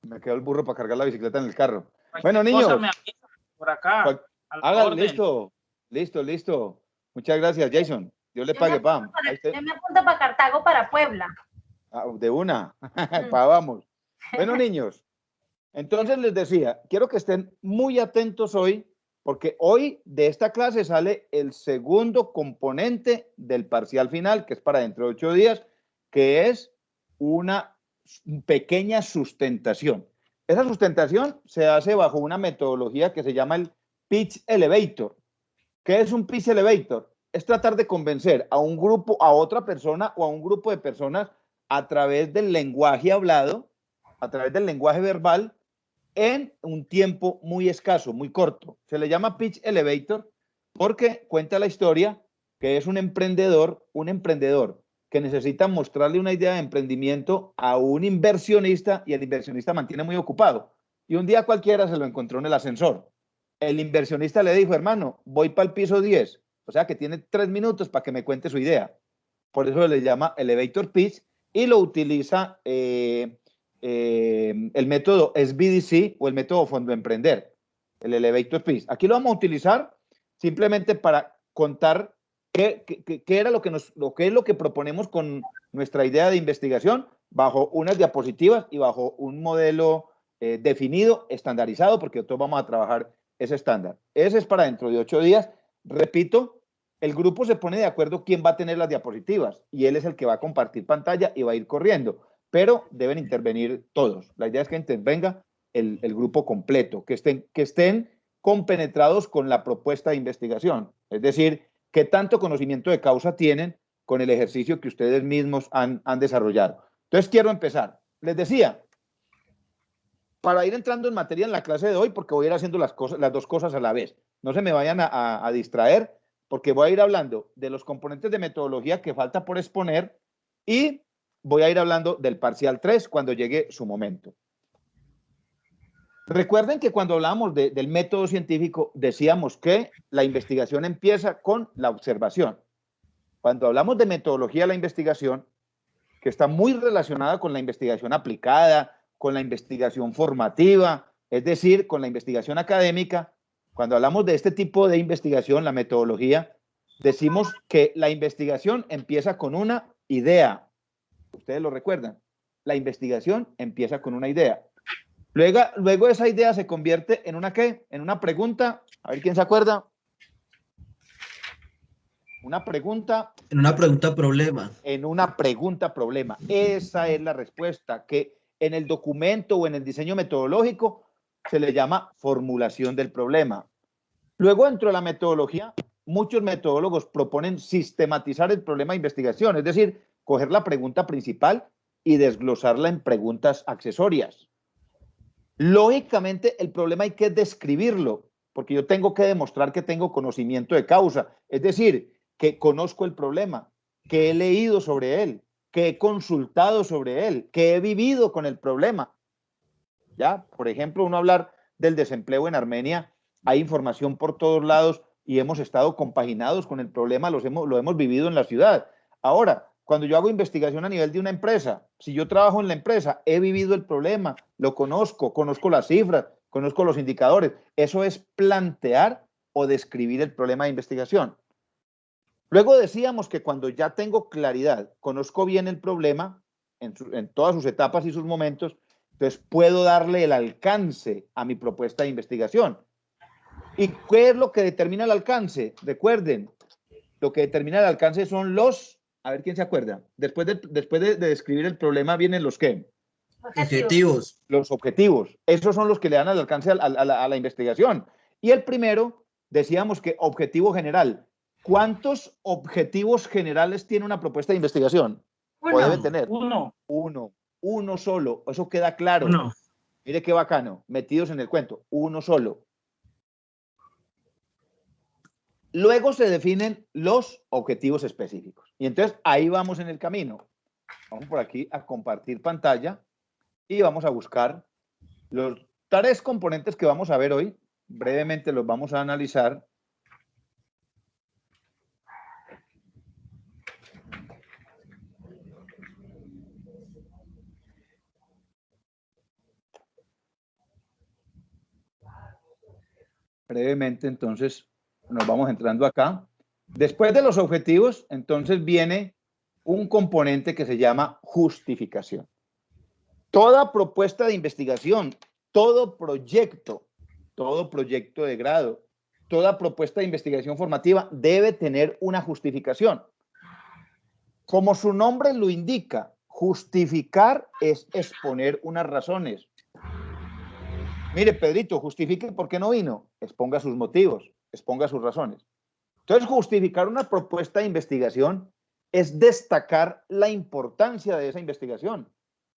Me quedó el burro para cargar la bicicleta en el carro. Bueno, niños. Cosa me avisa por acá. a la Hagan, orden. listo. Muchas gracias, Jason. Dios le pague, Pam. Yo me apunto para Cartago, para Puebla. De una. Vamos. Bueno, niños. Entonces les decía, quiero que estén muy atentos hoy, porque hoy de esta clase sale el segundo componente del parcial final, que es para dentro de 8 días, que es una pequeña sustentación. Esa sustentación se hace bajo una metodología que se llama el Pitch Elevator. ¿Qué es un Pitch Elevator? Es tratar de convencer a un grupo, a otra persona o a un grupo de personas a través del lenguaje hablado, a través del lenguaje verbal, en un tiempo muy escaso, muy corto. Se le llama Pitch Elevator porque cuenta la historia que es un emprendedor que necesita mostrarle una idea de emprendimiento a un inversionista y el inversionista mantiene muy ocupado. Y un día cualquiera se lo encontró en el ascensor. El inversionista le dijo, hermano, voy para el piso 10. O sea que tiene 3 minutos para que me cuente su idea. Por eso le llama Elevator Pitch y lo utiliza el método SBDC o el método Fondo Emprender, el Elevator Pitch. Aquí lo vamos a utilizar simplemente para contar qué era lo que es lo que proponemos con nuestra idea de investigación bajo unas diapositivas y bajo un modelo definido, estandarizado, porque nosotros vamos a trabajar ese estándar. Ese es para dentro de 8 días. Repito, el grupo se pone de acuerdo quién va a tener las diapositivas y él es el que va a compartir pantalla y va a ir corriendo, pero deben intervenir todos. La idea es que intervenga el grupo completo, que estén compenetrados con la propuesta de investigación, es decir, qué tanto conocimiento de causa tienen con el ejercicio que ustedes mismos han desarrollado. Entonces quiero empezar. Les decía, para ir entrando en materia en la clase de hoy, porque voy a ir haciendo las dos cosas a la vez. No se me vayan a distraer, porque voy a ir hablando de los componentes de metodología que falta por exponer y voy a ir hablando del parcial 3 cuando llegue su momento. Recuerden que cuando hablamos del método científico decíamos que la investigación empieza con la observación. Cuando hablamos de metodología de la investigación, que está muy relacionada con la investigación aplicada, con la investigación formativa, es decir, con la investigación académica, cuando hablamos de este tipo de investigación, la metodología, decimos que la investigación empieza con una idea. Ustedes lo recuerdan. La investigación empieza con una idea. Luego esa idea se convierte en una ¿qué? En una pregunta. A ver quién se acuerda. Una pregunta. En una pregunta problema. En una pregunta problema. Esa es la respuesta que en el documento o en el diseño metodológico se le llama formulación del problema. Luego, dentro de la metodología, muchos metodólogos proponen sistematizar el problema de investigación, es decir, coger la pregunta principal y desglosarla en preguntas accesorias. Lógicamente, el problema hay que describirlo, porque yo tengo que demostrar que tengo conocimiento de causa, es decir, que conozco el problema, que he leído sobre él, que he consultado sobre él, que he vivido con el problema. ¿Ya? Por ejemplo, uno hablar del desempleo en Armenia, hay información por todos lados y hemos estado compaginados con el problema, lo hemos vivido en la ciudad. Ahora, cuando yo hago investigación a nivel de una empresa, si yo trabajo en la empresa, he vivido el problema, lo conozco, conozco las cifras, conozco los indicadores. Eso es plantear o describir el problema de investigación. Luego decíamos que cuando ya tengo claridad, conozco bien el problema en todas sus etapas y sus momentos, entonces puedo darle el alcance a mi propuesta de investigación. ¿Y qué es lo que determina el alcance? Recuerden, lo que determina el alcance son los, a ver quién se acuerda, después de describir el problema vienen los ¿qué? Objetivos. Los objetivos. Esos son los que le dan el alcance a la investigación. Y el primero, decíamos que objetivo general. ¿Cuántos objetivos generales tiene una propuesta de investigación? Uno. ¿O debe tener? Uno. Uno solo. Eso queda claro. Uno. Mire qué bacano. Metidos en el cuento. Uno solo. Luego se definen los objetivos específicos. Y entonces ahí vamos en el camino. Vamos por aquí a compartir pantalla y vamos a buscar los 3 componentes que vamos a ver hoy. Brevemente los vamos a analizar. Brevemente, entonces, nos vamos entrando acá. Después de los objetivos, entonces viene un componente que se llama justificación. Toda propuesta de investigación, todo proyecto de grado, toda propuesta de investigación formativa debe tener una justificación. Como su nombre lo indica, justificar es exponer unas razones. Mire, Pedrito, justifique por qué no vino. Exponga sus motivos, exponga sus razones. Entonces, justificar una propuesta de investigación es destacar la importancia de esa investigación,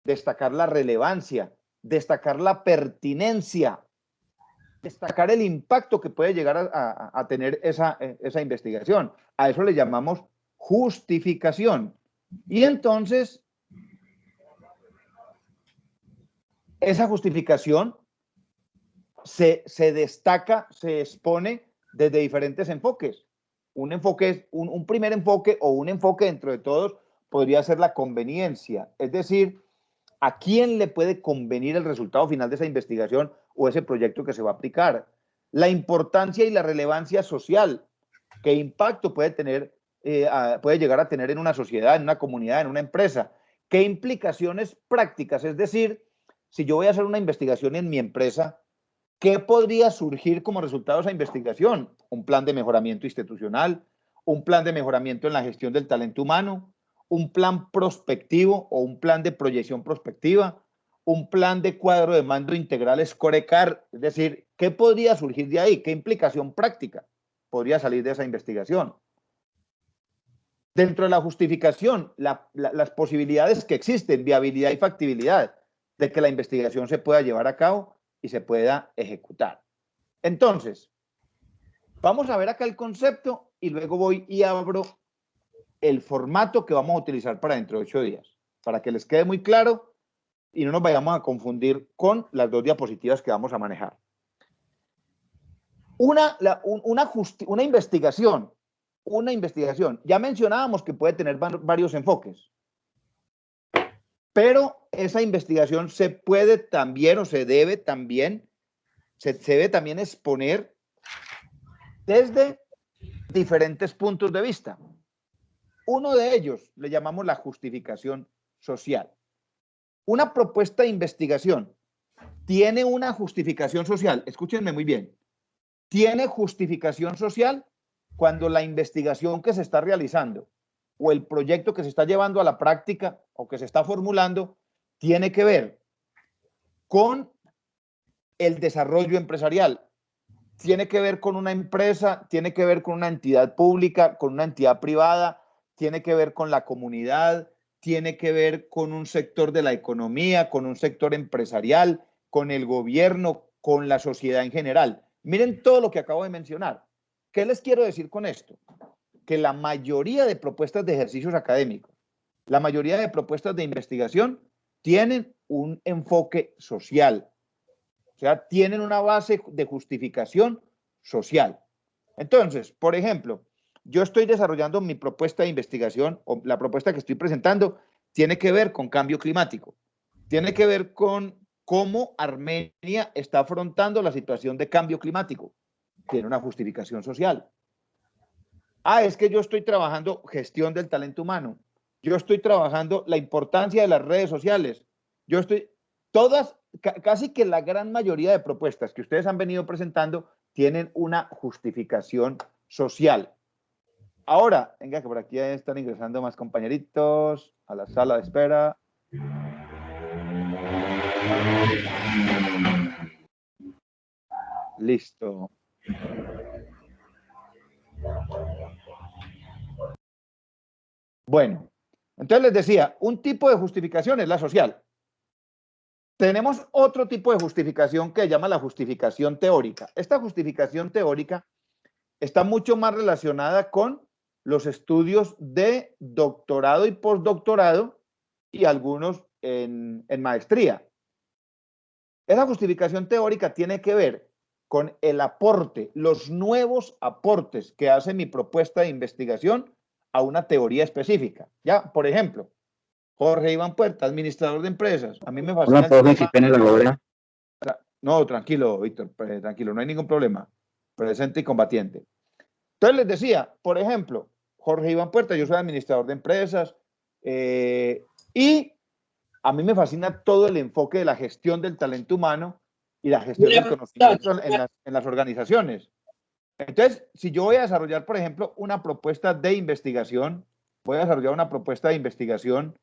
destacar la relevancia, destacar la pertinencia, destacar el impacto que puede llegar a tener esa investigación. A eso le llamamos justificación. Y entonces, esa justificación se destaca, se expone desde diferentes enfoques. Un primer enfoque o un enfoque dentro de todos podría ser la conveniencia, es decir, a quién le puede convenir el resultado final de esa investigación o ese proyecto que se va a aplicar. La importancia y la relevancia social, qué impacto puede tener, puede llegar a tener en una sociedad, en una comunidad, en una empresa, qué implicaciones prácticas, es decir, si yo voy a hacer una investigación en mi empresa, ¿qué podría surgir como resultado de esa investigación? Un plan de mejoramiento institucional, un plan de mejoramiento en la gestión del talento humano, un plan prospectivo o un plan de proyección prospectiva, un plan de cuadro de mando integral Scorecard, es decir, ¿qué podría surgir de ahí? ¿Qué implicación práctica podría salir de esa investigación? Dentro de la justificación, las posibilidades que existen, viabilidad y factibilidad de que la investigación se pueda llevar a cabo y se pueda ejecutar. Entonces, vamos a ver acá el concepto y luego voy y abro el formato que vamos a utilizar para dentro de 8 días, para que les quede muy claro y no nos vayamos a confundir con las 2 diapositivas que vamos a manejar. Una investigación, ya mencionábamos que puede tener varios enfoques, pero esa investigación se puede también o se debe también exponer desde diferentes puntos de vista. Uno de ellos le llamamos la justificación social. Una propuesta de investigación tiene una justificación social, escúchenme muy bien, tiene justificación social cuando la investigación que se está realizando o el proyecto que se está llevando a la práctica o que se está formulando tiene que ver con el desarrollo empresarial, tiene que ver con una empresa, tiene que ver con una entidad pública, con una entidad privada, tiene que ver con la comunidad, tiene que ver con un sector de la economía, con un sector empresarial, con el gobierno, con la sociedad en general. Miren todo lo que acabo de mencionar. ¿Qué les quiero decir con esto? Que la mayoría de propuestas de ejercicios académicos, la mayoría de propuestas de investigación tienen un enfoque social, sea, tienen una base de justificación social. Entonces, por ejemplo, yo estoy desarrollando mi propuesta de investigación, o la propuesta que estoy presentando tiene que ver con cambio climático, tiene que ver con cómo Armenia está afrontando la situación de cambio climático. Tiene una justificación social. Es que yo estoy trabajando gestión del talento humano, yo estoy trabajando la importancia de las redes sociales, yo estoy, casi que la gran mayoría de propuestas que ustedes han venido presentando tienen una justificación social. Ahora, venga, que por aquí ya están ingresando más compañeritos a la sala de espera. Listo. Bueno, entonces les decía, un tipo de justificación es la social. Tenemos otro tipo de justificación que se llama la justificación teórica. Esta justificación teórica está mucho más relacionada con los estudios de doctorado y postdoctorado y algunos en maestría. Esa justificación teórica tiene que ver con el aporte, los nuevos aportes que hace mi propuesta de investigación a una teoría específica. Ya, por ejemplo, Jorge Iván Puerta, administrador de empresas. A mí me fascina. Hola, profe, qué pena la hora. No, tranquilo, Víctor, tranquilo, no hay ningún problema. Presente y combatiente. Entonces les decía, por ejemplo, Jorge Iván Puerta, yo soy administrador de empresas y a mí me fascina todo el enfoque de la gestión del talento humano y la gestión del conocimiento en las organizaciones. Entonces, si yo voy a desarrollar, por ejemplo, una propuesta de investigación, voy a desarrollar una propuesta de investigación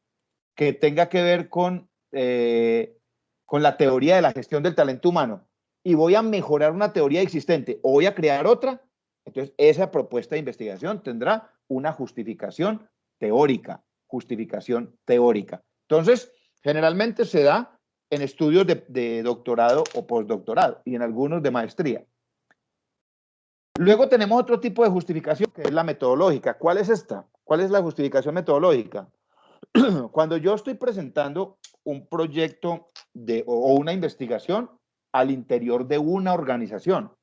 que tenga que ver con la teoría de la gestión del talento humano y voy a mejorar una teoría existente o voy a crear otra, entonces esa propuesta de investigación tendrá una justificación teórica, Entonces, generalmente se da en estudios de doctorado o postdoctorado y en algunos de maestría. Luego tenemos otro tipo de justificación que es la metodológica. ¿Cuál es esta? ¿Cuál es la justificación metodológica? Cuando yo estoy presentando un proyecto o una investigación al interior de una organización,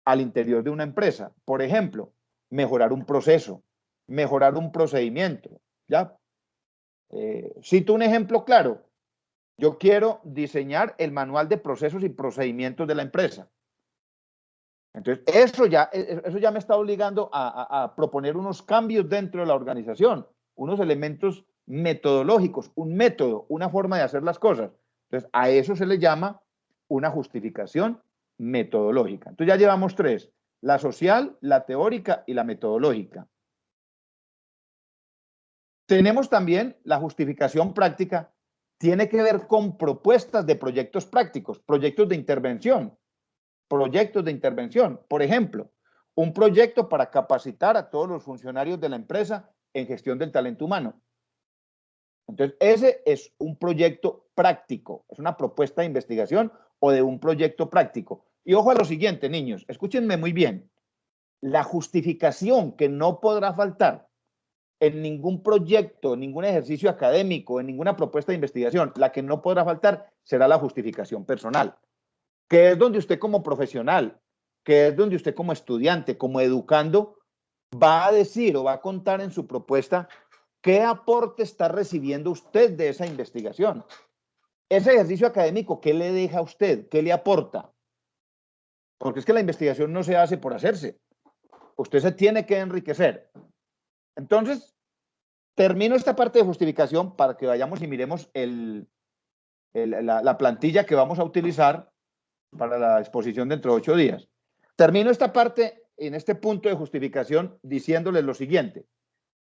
al interior de una empresa, por ejemplo, mejorar un proceso, mejorar un procedimiento, ¿ya? Cito un ejemplo claro. Yo quiero diseñar el manual de procesos y procedimientos de la empresa. Entonces, eso ya me está obligando a proponer unos cambios dentro de la organización, unos elementos metodológicos, un método, una forma de hacer las cosas. Entonces, a eso se le llama una justificación metodológica. Entonces, ya llevamos tres: la social, la teórica y la metodológica. Tenemos también la justificación práctica, tiene que ver con propuestas de proyectos prácticos, proyectos de intervención. Por ejemplo, un proyecto para capacitar a todos los funcionarios de la empresa en gestión del talento humano. Entonces, ese es un proyecto práctico, es una propuesta de investigación o de un proyecto práctico. Y ojo a lo siguiente, niños, escúchenme muy bien. La justificación que no podrá faltar en ningún proyecto, ningún ejercicio académico, en ninguna propuesta de investigación, la que no podrá faltar será la justificación personal, que es donde usted como profesional, que es donde usted como estudiante, como educando, va a decir o va a contar en su propuesta qué aporte está recibiendo usted de esa investigación. Ese ejercicio académico, ¿qué le deja a usted? ¿Qué le aporta? Porque es que la investigación no se hace por hacerse. Usted se tiene que enriquecer. Entonces, termino esta parte de justificación para que vayamos y miremos la plantilla que vamos a utilizar para la exposición dentro de 8 días. Termino esta parte en este punto de justificación diciéndoles lo siguiente.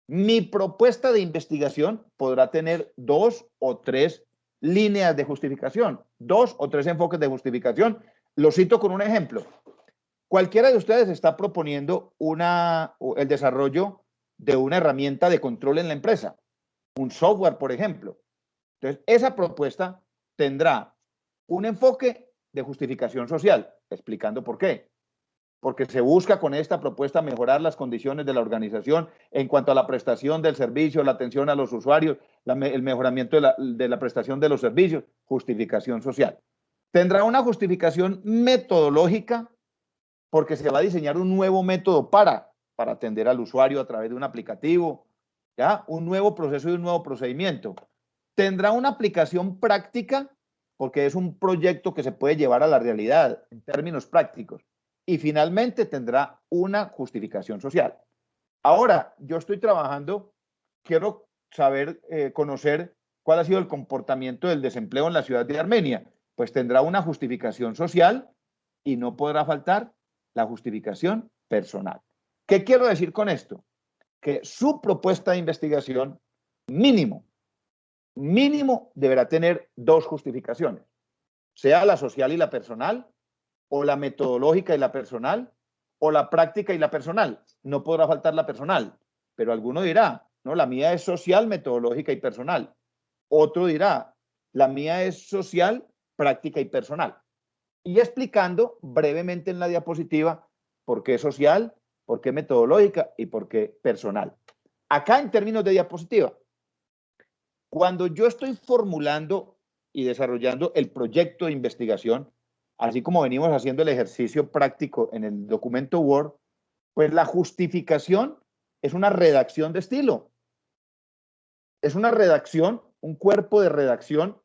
Mi propuesta de investigación podrá tener 2 o 3 líneas de justificación, 2 o 3 enfoques de justificación. Lo cito con un ejemplo. Cualquiera de ustedes está proponiendo el desarrollo de una herramienta de control en la empresa, un software, por ejemplo. Entonces, esa propuesta tendrá un enfoque de justificación social, explicando por qué. Porque se busca con esta propuesta mejorar las condiciones de la organización en cuanto a la prestación del servicio, la atención a los usuarios, el mejoramiento de la prestación de los servicios, justificación social. Tendrá una justificación metodológica porque se va a diseñar un nuevo método para atender al usuario a través de un aplicativo, ¿ya? Un nuevo proceso y un nuevo procedimiento. Tendrá una aplicación práctica porque es un proyecto que se puede llevar a la realidad en términos prácticos. Y finalmente tendrá una justificación social. Ahora, yo estoy trabajando, quiero saber, conocer cuál ha sido el comportamiento del desempleo en la ciudad de Armenia. Pues tendrá una justificación social y no podrá faltar la justificación personal. ¿Qué quiero decir con esto? Que su propuesta de investigación mínimo deberá tener 2 justificaciones, sea la social y la personal, o la metodológica y la personal, o la práctica y la personal. No podrá faltar la personal, pero alguno dirá, no, la mía es social, metodológica y personal. Otro dirá, la mía es social, práctica y personal. Y explicando brevemente en la diapositiva por qué social, por qué metodológica y por qué personal. Acá en términos de diapositiva, cuando yo estoy formulando y desarrollando el proyecto de investigación, así como venimos haciendo el ejercicio práctico en el documento Word, pues la justificación es una redacción de estilo. Es una redacción, un cuerpo de redacción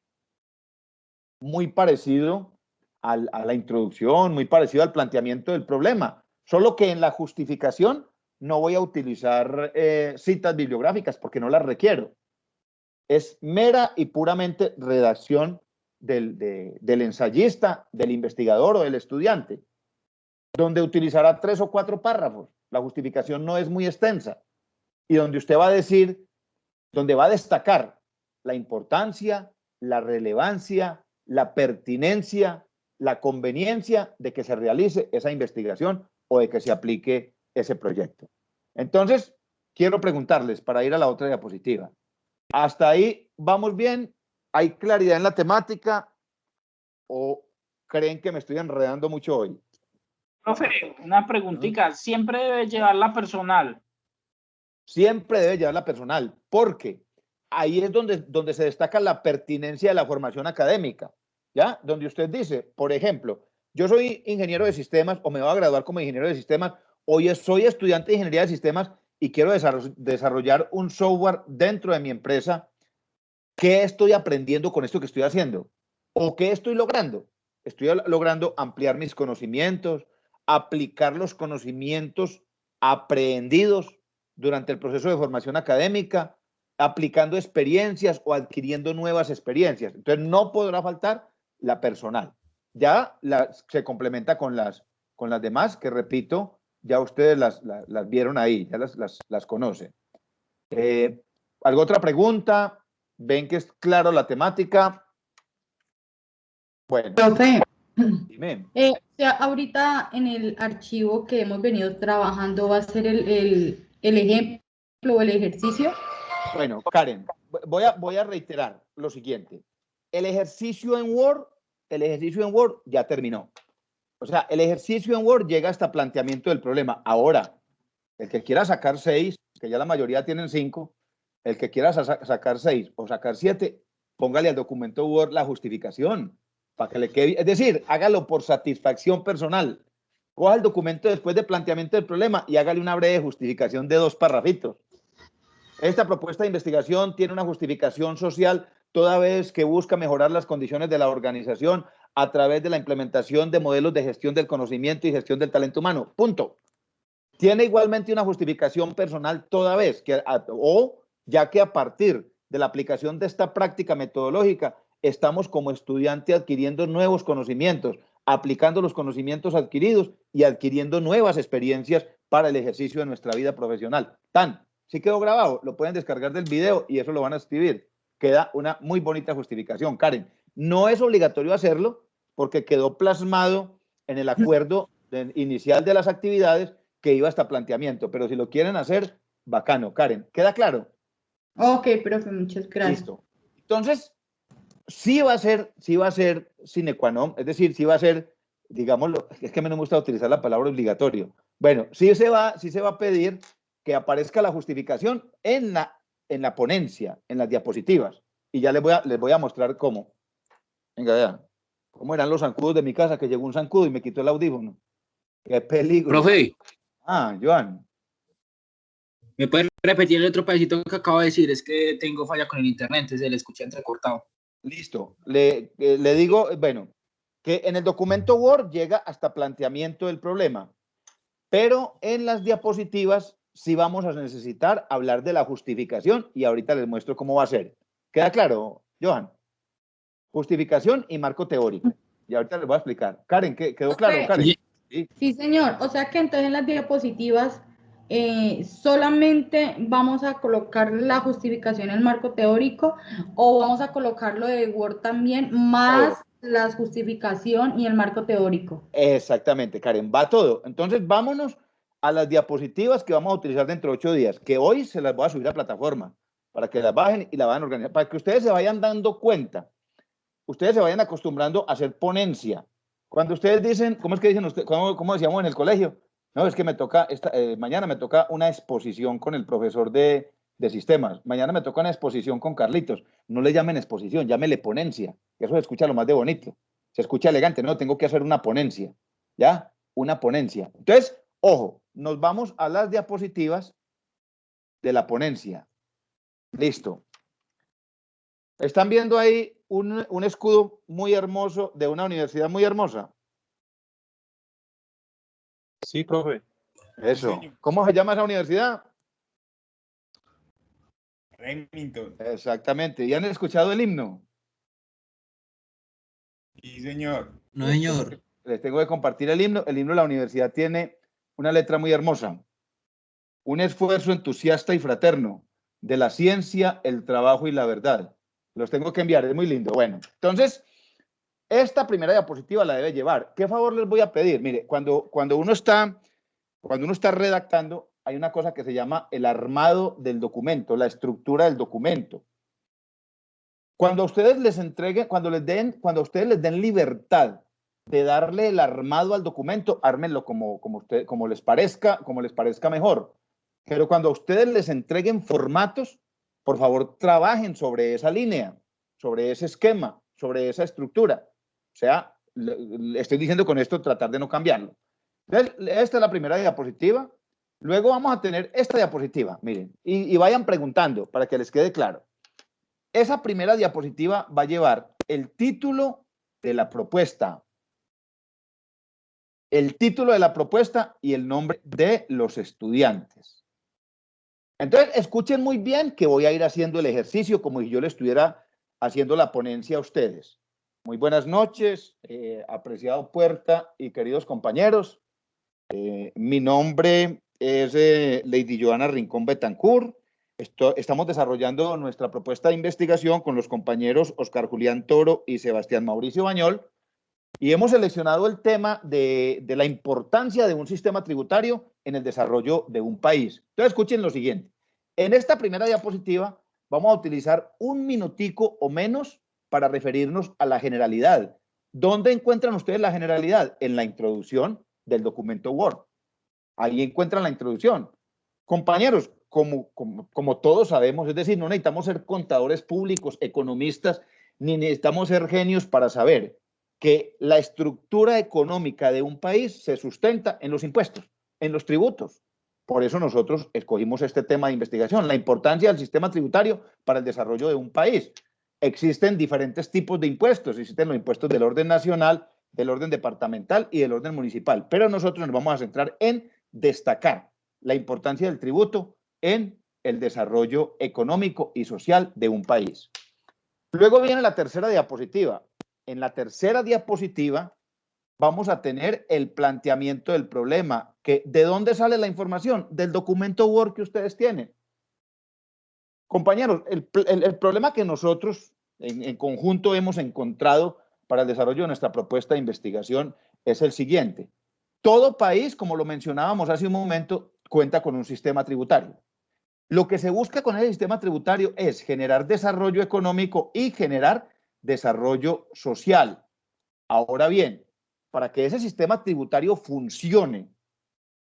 muy parecido a la introducción, muy parecido al planteamiento del problema, solo que en la justificación no voy a utilizar citas bibliográficas porque no las requiero. Es mera y puramente redacción del ensayista, del investigador o del estudiante, donde utilizará 3 o 4 párrafos. La justificación no es muy extensa y donde usted va a decir, donde va a destacar la importancia, la relevancia, la pertinencia, la conveniencia de que se realice esa investigación o de que se aplique ese proyecto. Entonces, quiero preguntarles para ir a la otra diapositiva. ¿Hasta ahí vamos bien? ¿Hay claridad en la temática o creen que me estoy enredando mucho hoy? Profe, una preguntita. ¿Siempre debe llevar la personal? Siempre debe llevar la personal, porque ahí es donde se destaca la pertinencia de la formación académica, ¿ya? Donde usted dice, por ejemplo, yo soy ingeniero de sistemas o me voy a graduar como ingeniero de sistemas, hoy soy estudiante de ingeniería de sistemas y quiero desarrollar un software dentro de mi empresa. ¿Qué estoy aprendiendo con esto que estoy haciendo? ¿O qué estoy logrando? Estoy logrando ampliar mis conocimientos, aplicar los conocimientos aprendidos durante el proceso de formación académica, aplicando experiencias o adquiriendo nuevas experiencias. Entonces, no podrá faltar la personal. Ya se complementa con las demás, que repito, ya ustedes las vieron ahí, ya las conocen. ¿Alguna otra pregunta? ¿Ven que es claro la temática? Bueno. Profe, Dime. ya ahorita en el archivo que hemos venido trabajando va a ser el ejemplo o el ejercicio. Bueno, Karen, voy a reiterar lo siguiente. El ejercicio en Word ya terminó. O sea, el ejercicio en Word llega hasta planteamiento del problema. Ahora, el que quiera sacar 6, que ya la mayoría tienen 5, el que quiera sacar 6 o sacar 7, póngale al documento Word la justificación para que le quede. Es decir, hágalo por satisfacción personal. Coja el documento después de planteamiento del problema y hágale una breve justificación de 2 parrafitos. Esta propuesta de investigación tiene una justificación social toda vez que busca mejorar las condiciones de la organización a través de la implementación de modelos de gestión del conocimiento y gestión del talento humano. Punto. Tiene igualmente una justificación personal toda vez que, ya que a partir de la aplicación de esta práctica metodológica, estamos como estudiantes adquiriendo nuevos conocimientos, aplicando los conocimientos adquiridos y adquiriendo nuevas experiencias para el ejercicio de nuestra vida profesional. ¿Sí quedó grabado? Lo pueden descargar del video y eso lo van a escribir. Queda una muy bonita justificación, Karen. No es obligatorio hacerlo porque quedó plasmado en el acuerdo inicial de las actividades que iba hasta planteamiento, pero si lo quieren hacer, bacano. Karen, ¿queda claro? Ok, profe, muchas gracias. Listo. Entonces, sí va a ser sine qua non, es decir, sí va a ser, digámoslo, es que a mí no me gusta utilizar la palabra obligatorio. Bueno, sí se va a pedir que aparezca la justificación en la ponencia, en las diapositivas. Y ya les voy a mostrar cómo. Venga, vean. ¿Cómo eran los zancudos de mi casa? Que llegó un zancudo y me quitó el audífono. ¡Qué peligro! Profe, Ah, Joan. ¿me puedes repetir el otro pedacito que acabo de decir? Es que tengo falla con el internet, entonces le escuché entrecortado. Listo. Le digo, bueno, que en el documento Word llega hasta planteamiento del problema, pero en las diapositivas sí vamos a necesitar hablar de la justificación y ahorita les muestro cómo va a ser. ¿Queda claro, Johan? Justificación y marco teórico. Y ahorita les voy a explicar. Karen, ¿quedó claro, Karen? Sí, señor. O sea que entonces en las diapositivas solamente vamos a colocar la justificación en el marco teórico o vamos a colocarlo de Word también, más la justificación y el marco teórico. Exactamente, Karen, va todo. Entonces vámonos a las diapositivas que vamos a utilizar dentro de 8 días, que hoy se las voy a subir a plataforma para que las bajen y la vayan a organizar, para que ustedes se vayan dando cuenta, ustedes se vayan acostumbrando a hacer ponencia. Cuando ustedes dicen, ¿cómo es que dicen ustedes? ¿Cómo decíamos en el colegio? No, es que me toca, mañana me toca una exposición con el profesor de sistemas, mañana me toca una exposición con Carlitos. No le llamen exposición, llámele ponencia, que eso se escucha lo más de bonito, se escucha elegante, no, tengo que hacer una ponencia, ¿ya? Una ponencia. Entonces, ojo, nos vamos a las diapositivas de la ponencia. Listo. ¿Están viendo ahí un escudo muy hermoso de una universidad muy hermosa? Sí, profe. Eso. ¿Cómo se llama esa universidad? Remington. Exactamente. ¿Y han escuchado el himno? Sí, señor. No, señor. Les tengo que compartir el himno. El himno de la universidad tiene una letra muy hermosa. Un esfuerzo entusiasta y fraterno de la ciencia, el trabajo y la verdad. Los tengo que enviar, es muy lindo. Bueno, entonces, esta primera diapositiva la debe llevar. ¿Qué favor les voy a pedir? Mire, cuando uno está redactando, hay una cosa que se llama el armado del documento, la estructura del documento. Cuando ustedes les entreguen, cuando ustedes les den libertad de darle el armado al documento, ármenlo como les parezca mejor. Pero cuando ustedes les entreguen formatos, por favor, trabajen sobre esa línea, sobre ese esquema, sobre esa estructura. O sea, le estoy diciendo con esto tratar de no cambiarlo. Entonces, esta es la primera diapositiva. Luego vamos a tener esta diapositiva, miren, y vayan preguntando para que les quede claro. Esa primera diapositiva va a llevar el título de la propuesta, y el nombre de los estudiantes. Entonces, escuchen muy bien que voy a ir haciendo el ejercicio como si yo le estuviera haciendo la ponencia a ustedes. Muy buenas noches, apreciado Puerta y queridos compañeros. Mi nombre es Lady Joana Rincón Betancourt. Estamos desarrollando nuestra propuesta de investigación con los compañeros Oscar Julián Toro y Sebastián Mauricio Bañol. Y hemos seleccionado el tema de la importancia de un sistema tributario en el desarrollo de un país. Entonces, escuchen lo siguiente. En esta primera diapositiva vamos a utilizar un minutico o menos para referirnos a la generalidad. ¿Dónde encuentran ustedes la generalidad? En la introducción del documento Word. Ahí encuentran la introducción. Compañeros, como todos sabemos, es decir, no necesitamos ser contadores públicos, economistas, ni necesitamos ser genios para saber que la estructura económica de un país se sustenta en los impuestos, en los tributos. Por eso nosotros escogimos este tema de investigación, la importancia del sistema tributario para el desarrollo de un país. Existen diferentes tipos de impuestos, existen los impuestos del orden nacional, del orden departamental y del orden municipal, pero nosotros nos vamos a centrar en destacar la importancia del tributo en el desarrollo económico y social de un país. Luego viene la tercera diapositiva. En la tercera diapositiva vamos a tener el planteamiento del problema. ¿De dónde sale la información? Del documento Word que ustedes tienen. Compañeros, el problema que nosotros en conjunto hemos encontrado para el desarrollo de nuestra propuesta de investigación es el siguiente. Todo país, como lo mencionábamos hace un momento, cuenta con un sistema tributario. Lo que se busca con el sistema tributario es generar desarrollo económico y generar desarrollo social. Ahora bien, para que ese sistema tributario funcione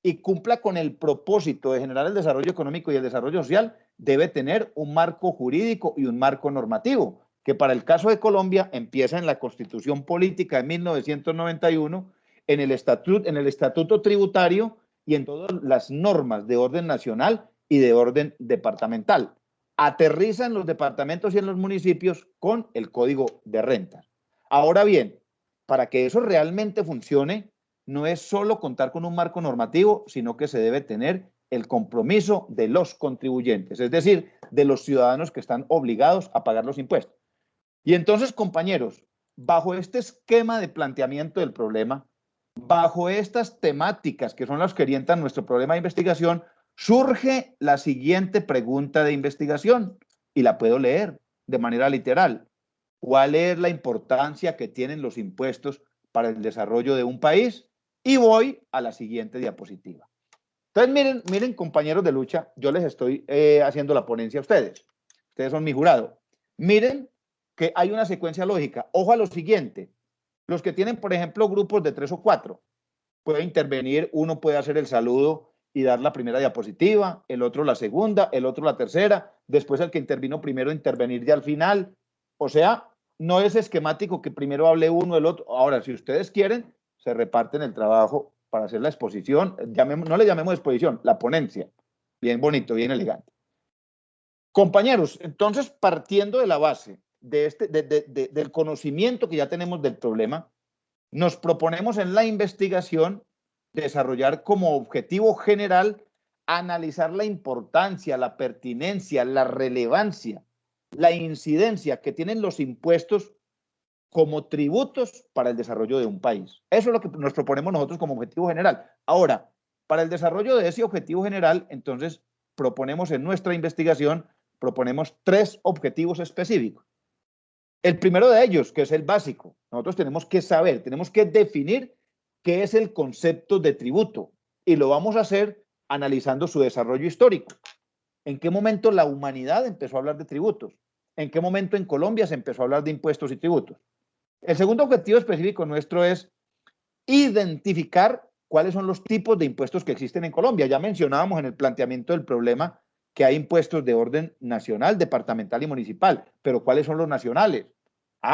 y cumpla con el propósito de generar el desarrollo económico y el desarrollo social, debe tener un marco jurídico y un marco normativo. que para el caso de Colombia empieza en la Constitución Política de 1991, en el estatuto tributario y en todas las normas de orden nacional y de orden departamental. Aterriza en los departamentos y en los municipios con el Código de Rentas. Ahora bien, para que eso realmente funcione, no es solo contar con un marco normativo, sino que se debe tener el compromiso de los contribuyentes, es decir, de los ciudadanos que están obligados a pagar los impuestos. Y entonces, compañeros, bajo este esquema de planteamiento del problema, bajo estas temáticas que son las que orientan nuestro problema de investigación, surge la siguiente pregunta de investigación, y la puedo leer de manera literal. ¿Cuál es la importancia que tienen los impuestos para el desarrollo de un país? Y voy a la siguiente diapositiva. Entonces, miren, compañeros de lucha, yo les estoy haciendo la ponencia a ustedes. Ustedes son mi jurado. Miren que hay una secuencia lógica. Ojo a lo siguiente. Los que tienen, por ejemplo, grupos de 3 o 4, puede intervenir, uno puede hacer el saludo y dar la primera diapositiva, el otro la segunda, el otro la tercera, después el que intervino primero intervenir ya al final. O sea, no es esquemático que primero hable uno, el otro. Ahora, si ustedes quieren, se reparten el trabajo para hacer la exposición. No le llamemos exposición, la ponencia. Bien bonito, bien elegante. Compañeros, entonces, partiendo de la base del conocimiento que ya tenemos del problema, nos proponemos en la investigación desarrollar como objetivo general analizar la importancia, la pertinencia, la relevancia, la incidencia que tienen los impuestos como tributos para el desarrollo de un país. Eso es lo que nos proponemos nosotros como objetivo general. Ahora, para el desarrollo de ese objetivo general, entonces, proponemos en nuestra investigación, proponemos 3 objetivos específicos. El primero de ellos, que es el básico, nosotros tenemos que saber, tenemos que definir qué es el concepto de tributo, y lo vamos a hacer analizando su desarrollo histórico. ¿En qué momento la humanidad empezó a hablar de tributos? ¿En qué momento en Colombia se empezó a hablar de impuestos y tributos? El segundo objetivo específico nuestro es identificar cuáles son los tipos de impuestos que existen en Colombia. Ya mencionábamos en el planteamiento del problema que hay impuestos de orden nacional, departamental y municipal, pero ¿cuáles son los nacionales?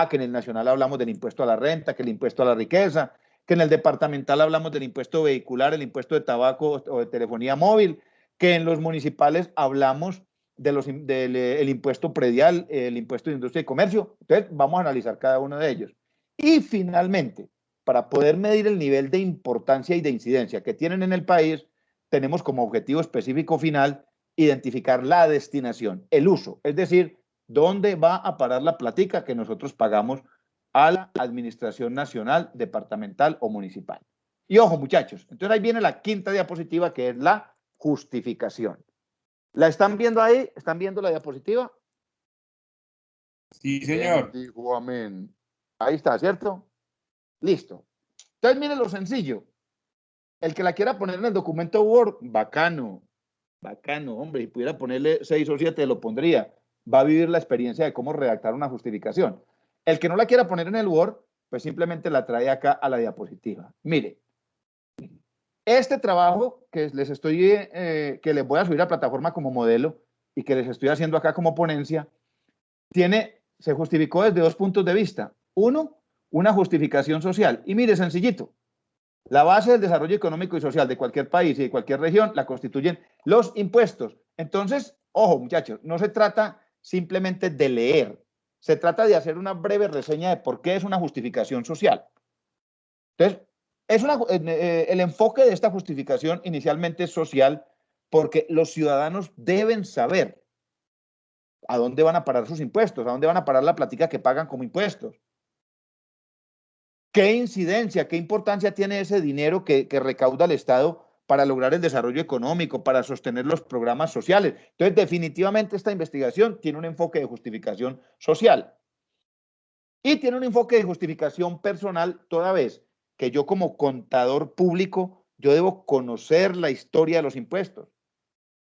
Que en el nacional hablamos del impuesto a la renta, que el impuesto a la riqueza, que en el departamental hablamos del impuesto vehicular, el impuesto de tabaco o de telefonía móvil, que en los municipales hablamos del impuesto predial, el impuesto de industria y comercio. Entonces, vamos a analizar cada uno de ellos. Y finalmente, para poder medir el nivel de importancia y de incidencia que tienen en el país, tenemos como objetivo específico final identificar la destinación, el uso, es decir, dónde va a parar la platica que nosotros pagamos a la administración nacional, departamental o municipal. Y ojo, muchachos, entonces ahí viene la quinta diapositiva, que es la justificación. ¿La están viendo ahí? ¿Están viendo la diapositiva? Sí, señor. Digo amén. Ahí está, ¿cierto? Listo. Entonces, miren lo sencillo. El que la quiera poner en el documento Word, bacano, hombre, si pudiera ponerle 6 o 7, lo pondría. Va a vivir la experiencia de cómo redactar una justificación. El que no la quiera poner en el Word, pues simplemente la trae acá a la diapositiva. Mire, este trabajo que les voy a subir a plataforma como modelo y que les estoy haciendo acá como ponencia, se justificó desde 2 puntos de vista. Uno, una justificación social. Y mire, sencillito, la base del desarrollo económico y social de cualquier país y de cualquier región la constituyen los impuestos. Entonces, ojo, muchachos, no se trata simplemente de leer, se trata de hacer una breve reseña de por qué es una justificación social. Entonces, el enfoque de esta justificación inicialmente es social, porque los ciudadanos deben saber a dónde van a parar sus impuestos, a dónde van a parar la plática que pagan como impuestos. ¿Qué incidencia, qué importancia tiene ese dinero que recauda el Estado para lograr el desarrollo económico, para sostener los programas sociales? Entonces, definitivamente esta investigación tiene un enfoque de justificación social y tiene un enfoque de justificación personal, toda vez que yo como contador público, yo debo conocer la historia de los impuestos.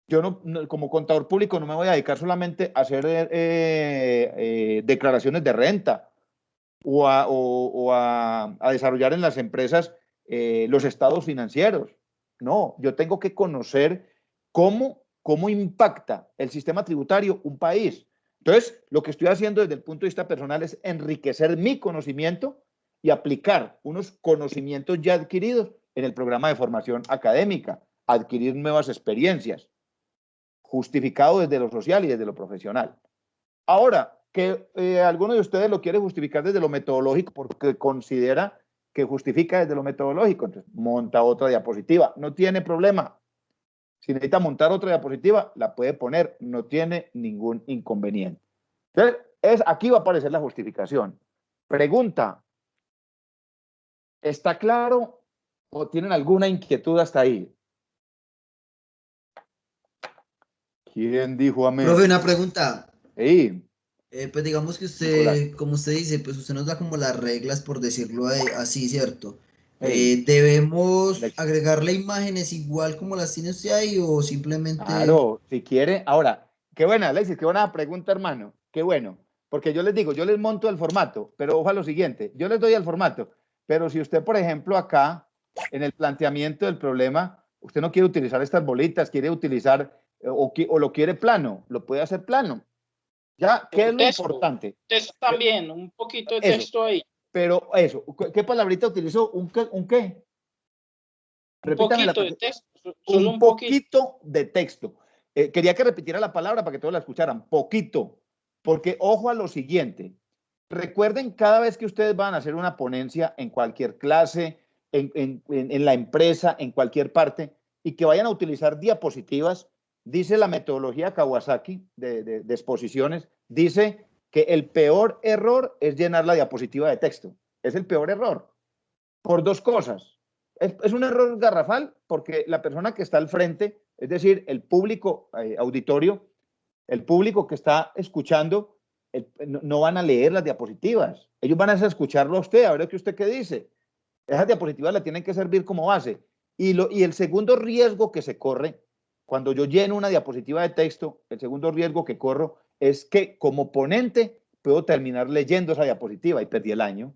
Yo como contador público no me voy a dedicar solamente a hacer declaraciones de renta o a desarrollar en las empresas los estados financieros. No, yo tengo que conocer cómo impacta el sistema tributario un país. Entonces, lo que estoy haciendo desde el punto de vista personal es enriquecer mi conocimiento y aplicar unos conocimientos ya adquiridos en el programa de formación académica, adquirir nuevas experiencias, justificado desde lo social y desde lo profesional. Ahora, que alguno de ustedes lo quiere justificar desde lo metodológico porque considera que justifica desde lo metodológico, entonces monta otra diapositiva, no tiene problema. Si necesita montar otra diapositiva, la puede poner, no tiene ningún inconveniente. Entonces, aquí va a aparecer la justificación. Pregunta, ¿está claro o tienen alguna inquietud hasta ahí? ¿Quién dijo amén? Profe, una pregunta. Sí. Pues digamos que usted, como usted dice, pues usted nos da como las reglas, por decirlo así, ¿cierto? ¿Debemos agregarle imágenes igual como las tiene usted ahí o simplemente...? Claro, si quiere. Ahora, qué buena, Alexis, qué buena pregunta, hermano. Qué bueno. Porque yo les digo, yo les monto el formato, pero ojo a lo siguiente, yo les doy el formato, pero si usted, por ejemplo, acá, en el planteamiento del problema, usted no quiere utilizar estas bolitas, quiere utilizar, o lo quiere plano, lo puede hacer plano. ¿Ya? ¿Qué es lo importante? Texto también, un poquito de Eso. texto ahí. Pero eso, ¿qué palabrita utilizó? ¿Un qué? Repítame Un poquito de texto. Solo un poquito de texto. Quería que repitiera la palabra para que todos la escucharan. Poquito. Porque ojo a lo siguiente. Recuerden, cada vez que ustedes van a hacer una ponencia en cualquier clase, en la empresa, en cualquier parte, y que vayan a utilizar diapositivas, dice la metodología Kawasaki de exposiciones, dice que el peor error es llenar la diapositiva de texto. Es el peor error. Por dos cosas. Es un error garrafal porque la persona que está al frente, es decir, el público auditorio, el público que está escuchando, no van a leer las diapositivas. Ellos van a escucharlo a usted, a ver qué dice. Esas diapositivas le tienen que servir como base. Y el segundo riesgo que se corre, cuando yo lleno una diapositiva de texto, el segundo riesgo que corro es que como ponente puedo terminar leyendo esa diapositiva y perdí el año.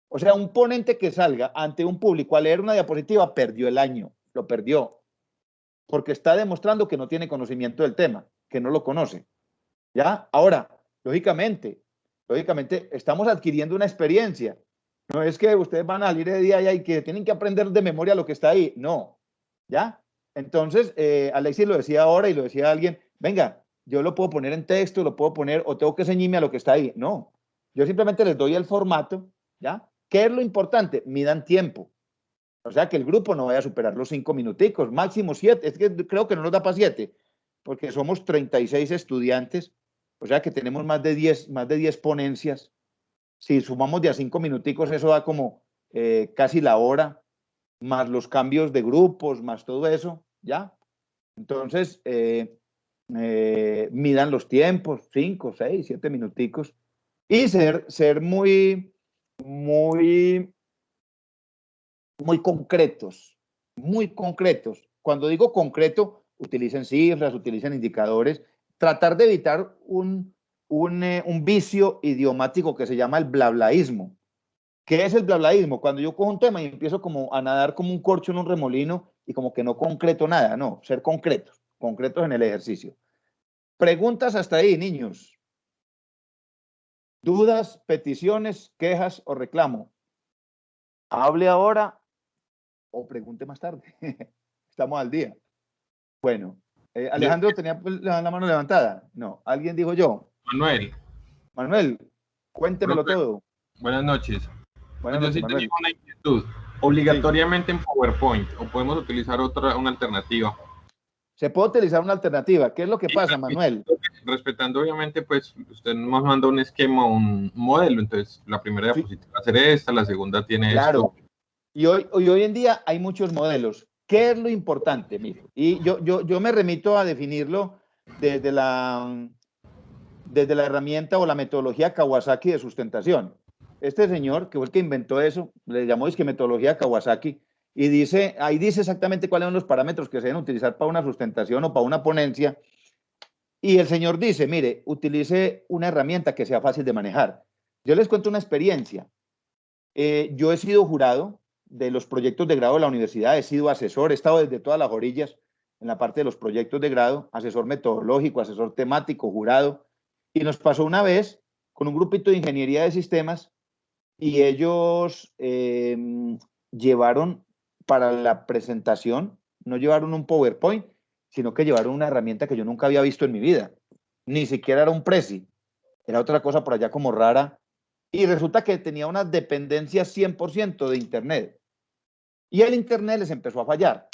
O sea, un ponente que salga ante un público a leer una diapositiva perdió el año, lo perdió, porque está demostrando que no tiene conocimiento del tema, que no lo conoce. ¿Ya? Ahora, lógicamente, estamos adquiriendo una experiencia. No es que ustedes van a salir de día y que tienen que aprender de memoria lo que está ahí. No. ¿Ya? Entonces, Alexis lo decía ahora y lo decía alguien, venga, yo lo puedo poner en texto, lo puedo poner o tengo que ceñirme a lo que está ahí. No. Yo simplemente les doy el formato, ¿ya? ¿Qué es lo importante? Midan tiempo. O sea, que el grupo no vaya a superar los 5 minuticos, máximo 7. Es que creo que no nos da para 7, porque somos 36 estudiantes. O sea, que tenemos más de 10 ponencias. Si sumamos de a 5 minuticos, eso da como casi la hora, más los cambios de grupos, más todo eso, ¿ya? Entonces, midan los tiempos, 5, 6, 7 minuticos, y ser muy concretos, muy concretos. Cuando digo concreto, utilicen cifras, utilicen indicadores, tratar de evitar un vicio idiomático que se llama el blablaísmo. ¿Qué es el blablaísmo? Cuando yo cojo un tema y empiezo como a nadar como un corcho en un remolino y como que no concreto nada, no, ser concretos en el ejercicio. Preguntas hasta ahí, niños. ¿Dudas, peticiones, quejas o reclamo? Hable ahora o pregunte más tarde. Estamos al día. Bueno, Alejandro tenía la mano levantada. No, alguien dijo yo. Manuel, cuéntemelo todo. Buenas noches. Buenas Yo noches, sí Manuel. tenía una inquietud. Obligatoriamente en PowerPoint o podemos utilizar una alternativa. Se puede utilizar una alternativa. ¿Qué es lo que pasa, Manuel? Respetando, obviamente, pues usted nos manda un esquema, un modelo. Entonces, la primera diapositiva va a ser esta, la segunda tiene Claro. esto. Y hoy en día hay muchos modelos. ¿Qué es lo importante, mijo? Y yo me remito a definirlo desde la herramienta o la metodología Kawasaki de sustentación. Este señor, que fue el que inventó eso, le llamó metodología Kawasaki, y ahí dice exactamente cuáles son los parámetros que se deben utilizar para una sustentación o para una ponencia. Y el señor dice, mire, utilice una herramienta que sea fácil de manejar. Yo les cuento una experiencia. Yo he sido jurado de los proyectos de grado de la universidad, he sido asesor, he estado desde todas las orillas en la parte de los proyectos de grado, asesor metodológico, asesor temático, jurado, Y nos pasó una vez con un grupito de ingeniería de sistemas y ellos llevaron para la presentación, no llevaron un PowerPoint, sino que llevaron una herramienta que yo nunca había visto en mi vida. Ni siquiera era un Prezi, era otra cosa por allá como rara. Y resulta que tenía una dependencia 100% de Internet. Y el Internet les empezó a fallar.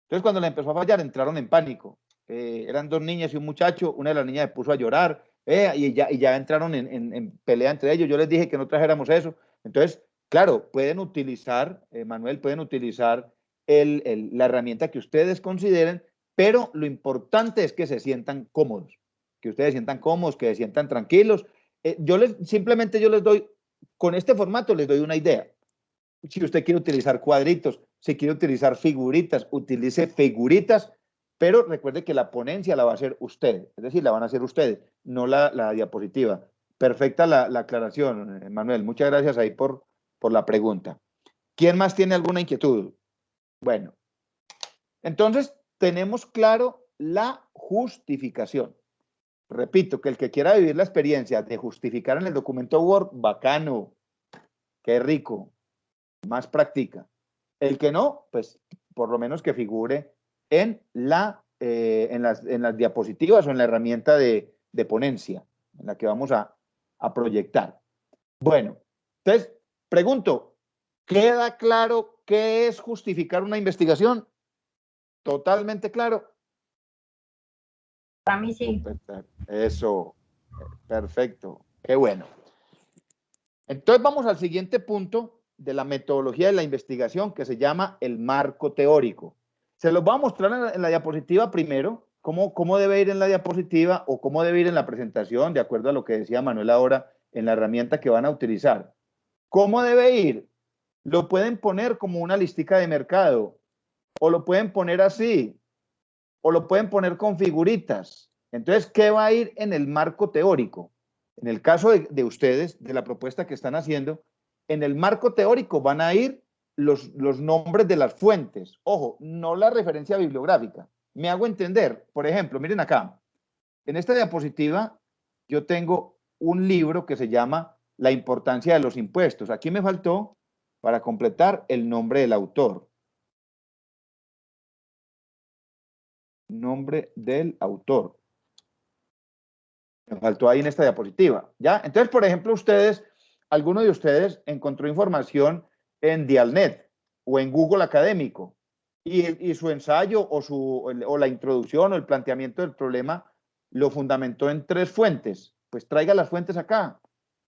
Entonces, cuando les empezó a fallar, entraron en pánico. Eran 2 niñas y un muchacho. Una de las niñas se puso a llorar y ya entraron en pelea entre ellos. Yo les dije que no trajéramos eso. Entonces, claro, pueden utilizar, Manuel, pueden utilizar la herramienta que ustedes consideren, pero lo importante es que se sientan cómodos, que ustedes se sientan cómodos, que se sientan tranquilos. Simplemente yo les doy, con este formato les doy una idea. Si usted quiere utilizar cuadritos, si quiere utilizar figuritas, utilice figuritas, pero recuerde que la ponencia la va a hacer usted, es decir, la van a hacer ustedes, no la diapositiva. Perfecta la aclaración, Manuel. Muchas gracias ahí por la pregunta. ¿Quién más tiene alguna inquietud? Bueno, entonces tenemos claro la justificación. Repito, que el que quiera vivir la experiencia de justificar en el documento Word, bacano, qué rico, más practica. El que no, pues por lo menos que figure en las diapositivas o en la herramienta de ponencia en la que vamos a proyectar. Bueno, entonces pregunto, ¿queda claro qué es justificar una investigación? ¿Totalmente claro? Para mí sí. Eso, perfecto, qué bueno. Entonces vamos al siguiente punto de la metodología de la investigación, que se llama el marco teórico. Se los voy a mostrar en la diapositiva primero, cómo debe ir en la diapositiva o cómo debe ir en la presentación, de acuerdo a lo que decía Manuel ahora, en la herramienta que van a utilizar. ¿Cómo debe ir? Lo pueden poner como una listica de mercado, o lo pueden poner así, o lo pueden poner con figuritas. Entonces, ¿qué va a ir en el marco teórico? En el caso de ustedes, de la propuesta que están haciendo, en el marco teórico van a ir los nombres de las fuentes. Ojo, no la referencia bibliográfica. Me hago entender. Por ejemplo, miren acá. En esta diapositiva yo tengo un libro que se llama La importancia de los impuestos. Aquí me faltó, para completar, el nombre del autor. Nombre del autor. Me faltó ahí en esta diapositiva, ¿ya? Entonces, por ejemplo, alguno de ustedes encontró información en Dialnet o en Google Académico y su ensayo o la introducción o el planteamiento del problema lo fundamentó en 3 fuentes. Pues traiga las fuentes acá,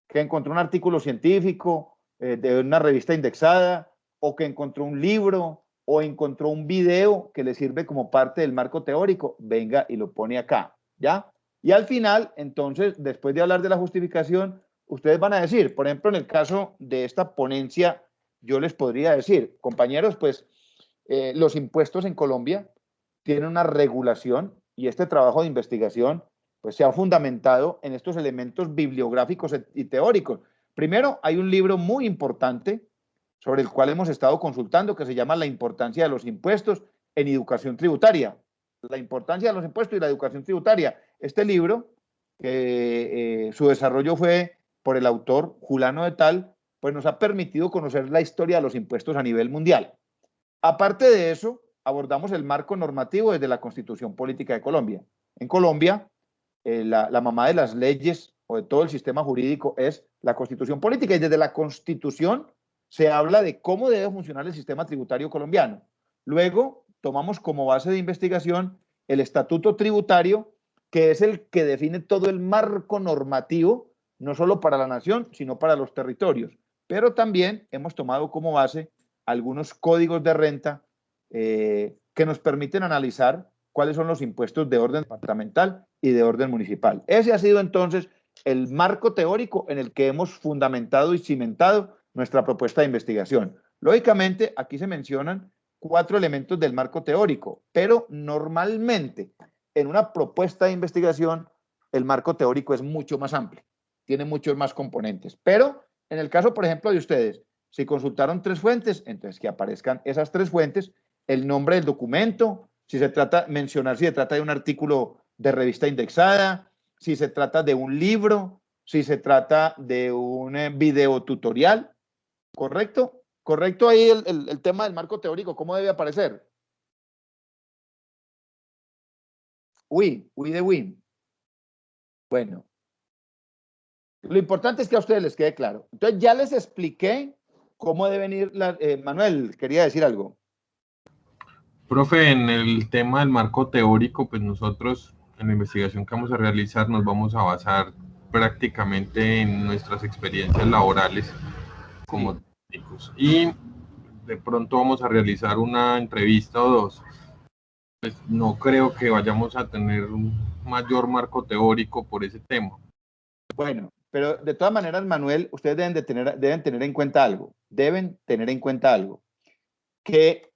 que encontró un artículo científico de una revista indexada o que encontró un libro o encontró un video que le sirve como parte del marco teórico, venga y lo pone acá, ¿ya? Y al final, entonces, después de hablar de la justificación, ustedes van a decir, por ejemplo, en el caso de esta ponencia, yo les podría decir, compañeros, pues los impuestos en Colombia tienen una regulación y este trabajo de investigación pues se ha fundamentado en estos elementos bibliográficos y teóricos. Primero, hay un libro muy importante sobre el cual hemos estado consultando, que se llama La importancia de los impuestos en educación tributaria. La importancia de los impuestos y la educación tributaria. Este libro, su desarrollo fue por el autor Julano de Tal, pues nos ha permitido conocer la historia de los impuestos a nivel mundial. Aparte de eso, abordamos el marco normativo desde la Constitución Política de Colombia. En Colombia, la mamá de las leyes o de todo el sistema jurídico es la Constitución Política, y desde la Constitución se habla de cómo debe funcionar el sistema tributario colombiano. Luego, tomamos como base de investigación el Estatuto Tributario, que es el que define todo el marco normativo, no solo para la nación, sino para los territorios. Pero también hemos tomado como base algunos códigos de renta que nos permiten analizar cuáles son los impuestos de orden departamental y de orden municipal. Ese ha sido entonces el marco teórico en el que hemos fundamentado y cimentado nuestra propuesta de investigación. Lógicamente, aquí se mencionan 4 elementos del marco teórico, pero normalmente en una propuesta de investigación el marco teórico es mucho más amplio, tiene muchos más componentes. Pero en el caso, por ejemplo, de ustedes, si consultaron 3 fuentes, entonces que aparezcan esas 3 fuentes, el nombre del documento, si se trata de un artículo de revista indexada, si se trata de un libro, si se trata de un video tutorial, ¿correcto? ¿Correcto ahí el tema del marco teórico? ¿Cómo debe aparecer? We de win. Bueno, lo importante es que a ustedes les quede claro. Entonces ya les expliqué cómo deben ir las... Manuel, quería decir algo. Profe, en el tema del marco teórico, pues nosotros en la investigación que vamos a realizar nos vamos a basar prácticamente en nuestras experiencias laborales como técnicos. Y de pronto vamos a realizar una entrevista o dos. Pues no creo que vayamos a tener un mayor marco teórico por ese tema. Bueno, pero de todas maneras, Manuel, ustedes deben tener en cuenta algo. Deben tener en cuenta algo. Que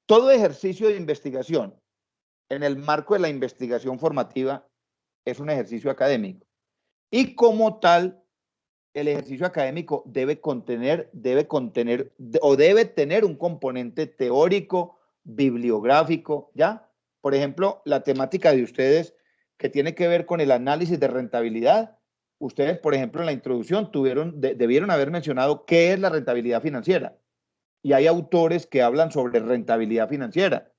todo ejercicio de investigación en el marco de la investigación formativa es un ejercicio académico. Y como tal, el ejercicio académico debe tener un componente teórico, bibliográfico, ¿ya? Por ejemplo, la temática de ustedes que tiene que ver con el análisis de rentabilidad. Ustedes, por ejemplo, en la introducción debieron haber mencionado qué es la rentabilidad financiera. Y hay autores que hablan sobre rentabilidad financiera,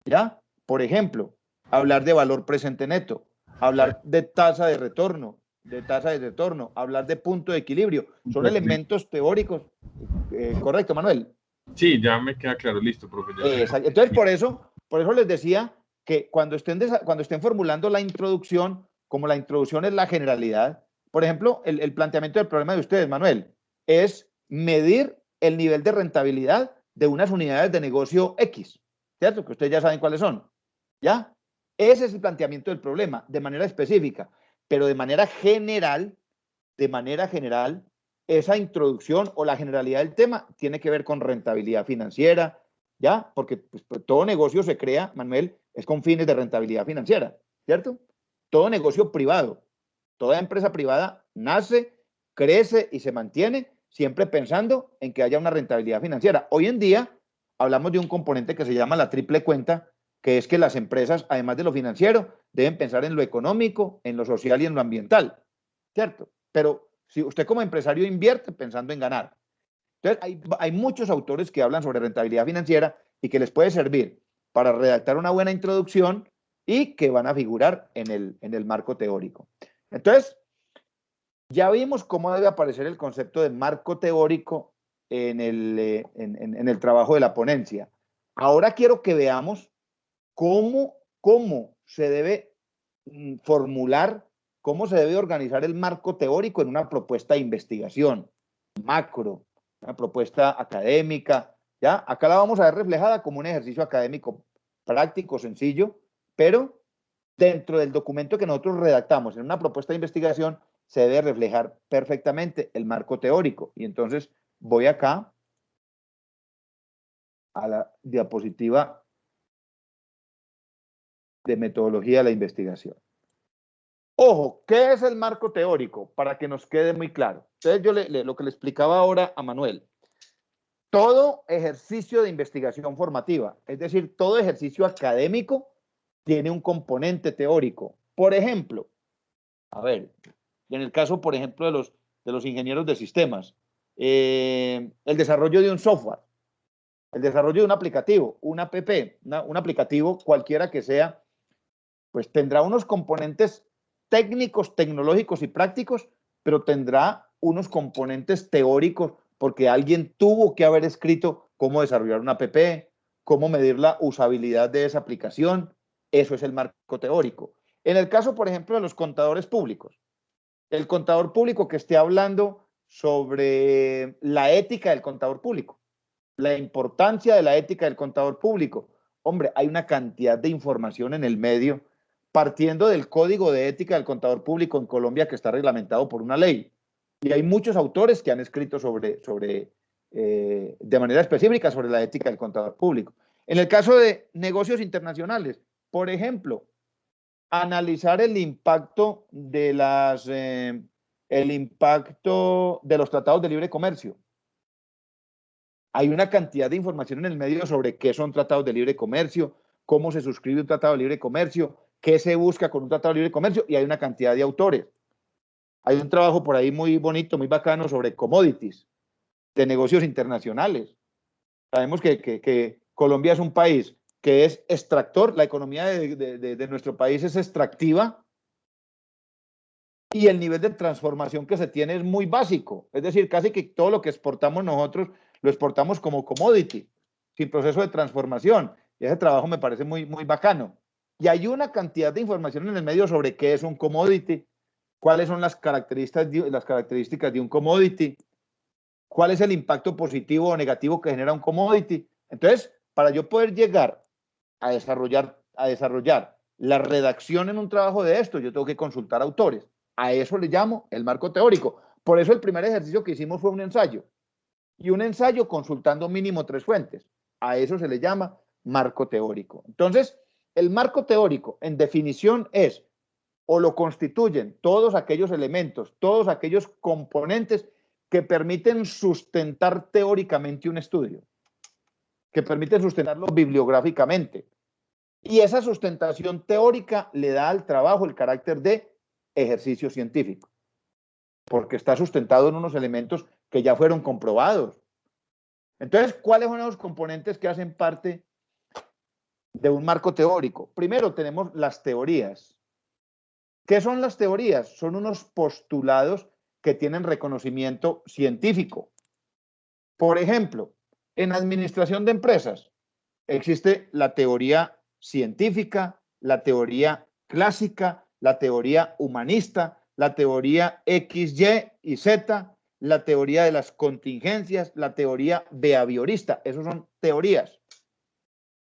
¿ya? Por ejemplo, hablar de valor presente neto, hablar de tasa de retorno, hablar de punto de equilibrio. Son elementos teóricos. ¿Correcto, Manuel? Sí, ya me queda claro, listo, profe. Entonces, por eso les decía que cuando estén formulando la introducción, como la introducción es la generalidad, por ejemplo, el planteamiento del problema de ustedes, Manuel, es medir el nivel de rentabilidad de unas unidades de negocio X, ¿cierto? Que ustedes ya saben cuáles son, ¿ya? Ese es el planteamiento del problema, de manera específica, pero de manera general, esa introducción o la generalidad del tema tiene que ver con rentabilidad financiera, ¿ya? Porque pues, todo negocio se crea, Manuel, es con fines de rentabilidad financiera, ¿cierto? Todo negocio privado, toda empresa privada nace, crece y se mantiene siempre pensando en que haya una rentabilidad financiera. Hoy en día hablamos de un componente que se llama la triple cuenta, que es que las empresas, además de lo financiero, deben pensar en lo económico, en lo social y en lo ambiental, ¿cierto? Pero si usted como empresario invierte pensando en ganar. Entonces, hay muchos autores que hablan sobre rentabilidad financiera y que les puede servir para redactar una buena introducción y que van a figurar en el marco teórico. Entonces, ya vimos cómo debe aparecer el concepto de marco teórico en el trabajo de la ponencia. Ahora quiero que veamos cómo se debe formular, cómo se debe organizar el marco teórico en una propuesta de investigación macro, una propuesta académica, ¿ya? Acá la vamos a ver reflejada como un ejercicio académico práctico, sencillo, pero dentro del documento que nosotros redactamos en una propuesta de investigación se debe reflejar perfectamente el marco teórico. Y entonces voy acá a la diapositiva de metodología de la investigación. Ojo, ¿qué es el marco teórico? Para que nos quede muy claro. Entonces yo lo que le explicaba ahora a Manuel. Todo ejercicio de investigación formativa, es decir, todo ejercicio académico tiene un componente teórico. Por ejemplo, a ver, en el caso, por ejemplo, de los ingenieros de sistemas, el desarrollo de un software, el desarrollo de un aplicativo, una app, un aplicativo cualquiera que sea, pues tendrá unos componentes técnicos, tecnológicos y prácticos, pero tendrá unos componentes teóricos porque alguien tuvo que haber escrito cómo desarrollar una app, cómo medir la usabilidad de esa aplicación. Eso es el marco teórico. En el caso, por ejemplo, de los contadores públicos, el contador público que esté hablando sobre la ética del contador público, la importancia de la ética del contador público. Hombre, hay una cantidad de información en el medio, partiendo del Código de Ética del Contador Público en Colombia que está reglamentado por una ley. Y hay muchos autores que han escrito de manera específica sobre la ética del contador público. En el caso de negocios internacionales, por ejemplo, analizar el impacto de los tratados de libre comercio. Hay una cantidad de información en el medio sobre qué son tratados de libre comercio, cómo se suscribe un tratado de libre comercio, qué se busca con un tratado de libre comercio, y hay una cantidad de autores. Hay un trabajo por ahí muy bonito, muy bacano sobre commodities, de negocios internacionales. Sabemos que Colombia es un país que es extractor, la economía de nuestro país es extractiva, y el nivel de transformación que se tiene es muy básico. Es decir, casi que todo lo que exportamos nosotros lo exportamos como commodity, sin proceso de transformación. Y ese trabajo me parece muy, muy bacano. Y hay una cantidad de información en el medio sobre qué es un commodity, cuáles son las características de un commodity, cuál es el impacto positivo o negativo que genera un commodity. Entonces, para yo poder llegar a desarrollar la redacción en un trabajo de esto, yo tengo que consultar autores. A eso le llamo el marco teórico. Por eso el primer ejercicio que hicimos fue un ensayo. Y un ensayo consultando mínimo 3 fuentes. A eso se le llama marco teórico. Entonces, el marco teórico, en definición, es o lo constituyen todos aquellos elementos, todos aquellos componentes que permiten sustentar teóricamente un estudio, que permiten sustentarlo bibliográficamente. Y esa sustentación teórica le da al trabajo el carácter de ejercicio científico, porque está sustentado en unos elementos que ya fueron comprobados. Entonces, ¿cuáles son los componentes que hacen parte de un marco teórico? Primero tenemos las teorías. ¿Qué son las teorías? Son unos postulados que tienen reconocimiento científico. Por ejemplo, en administración de empresas existe la teoría científica, la teoría clásica, la teoría humanista, la teoría X, Y y Z, la teoría de las contingencias, la teoría behaviorista. Esas son teorías.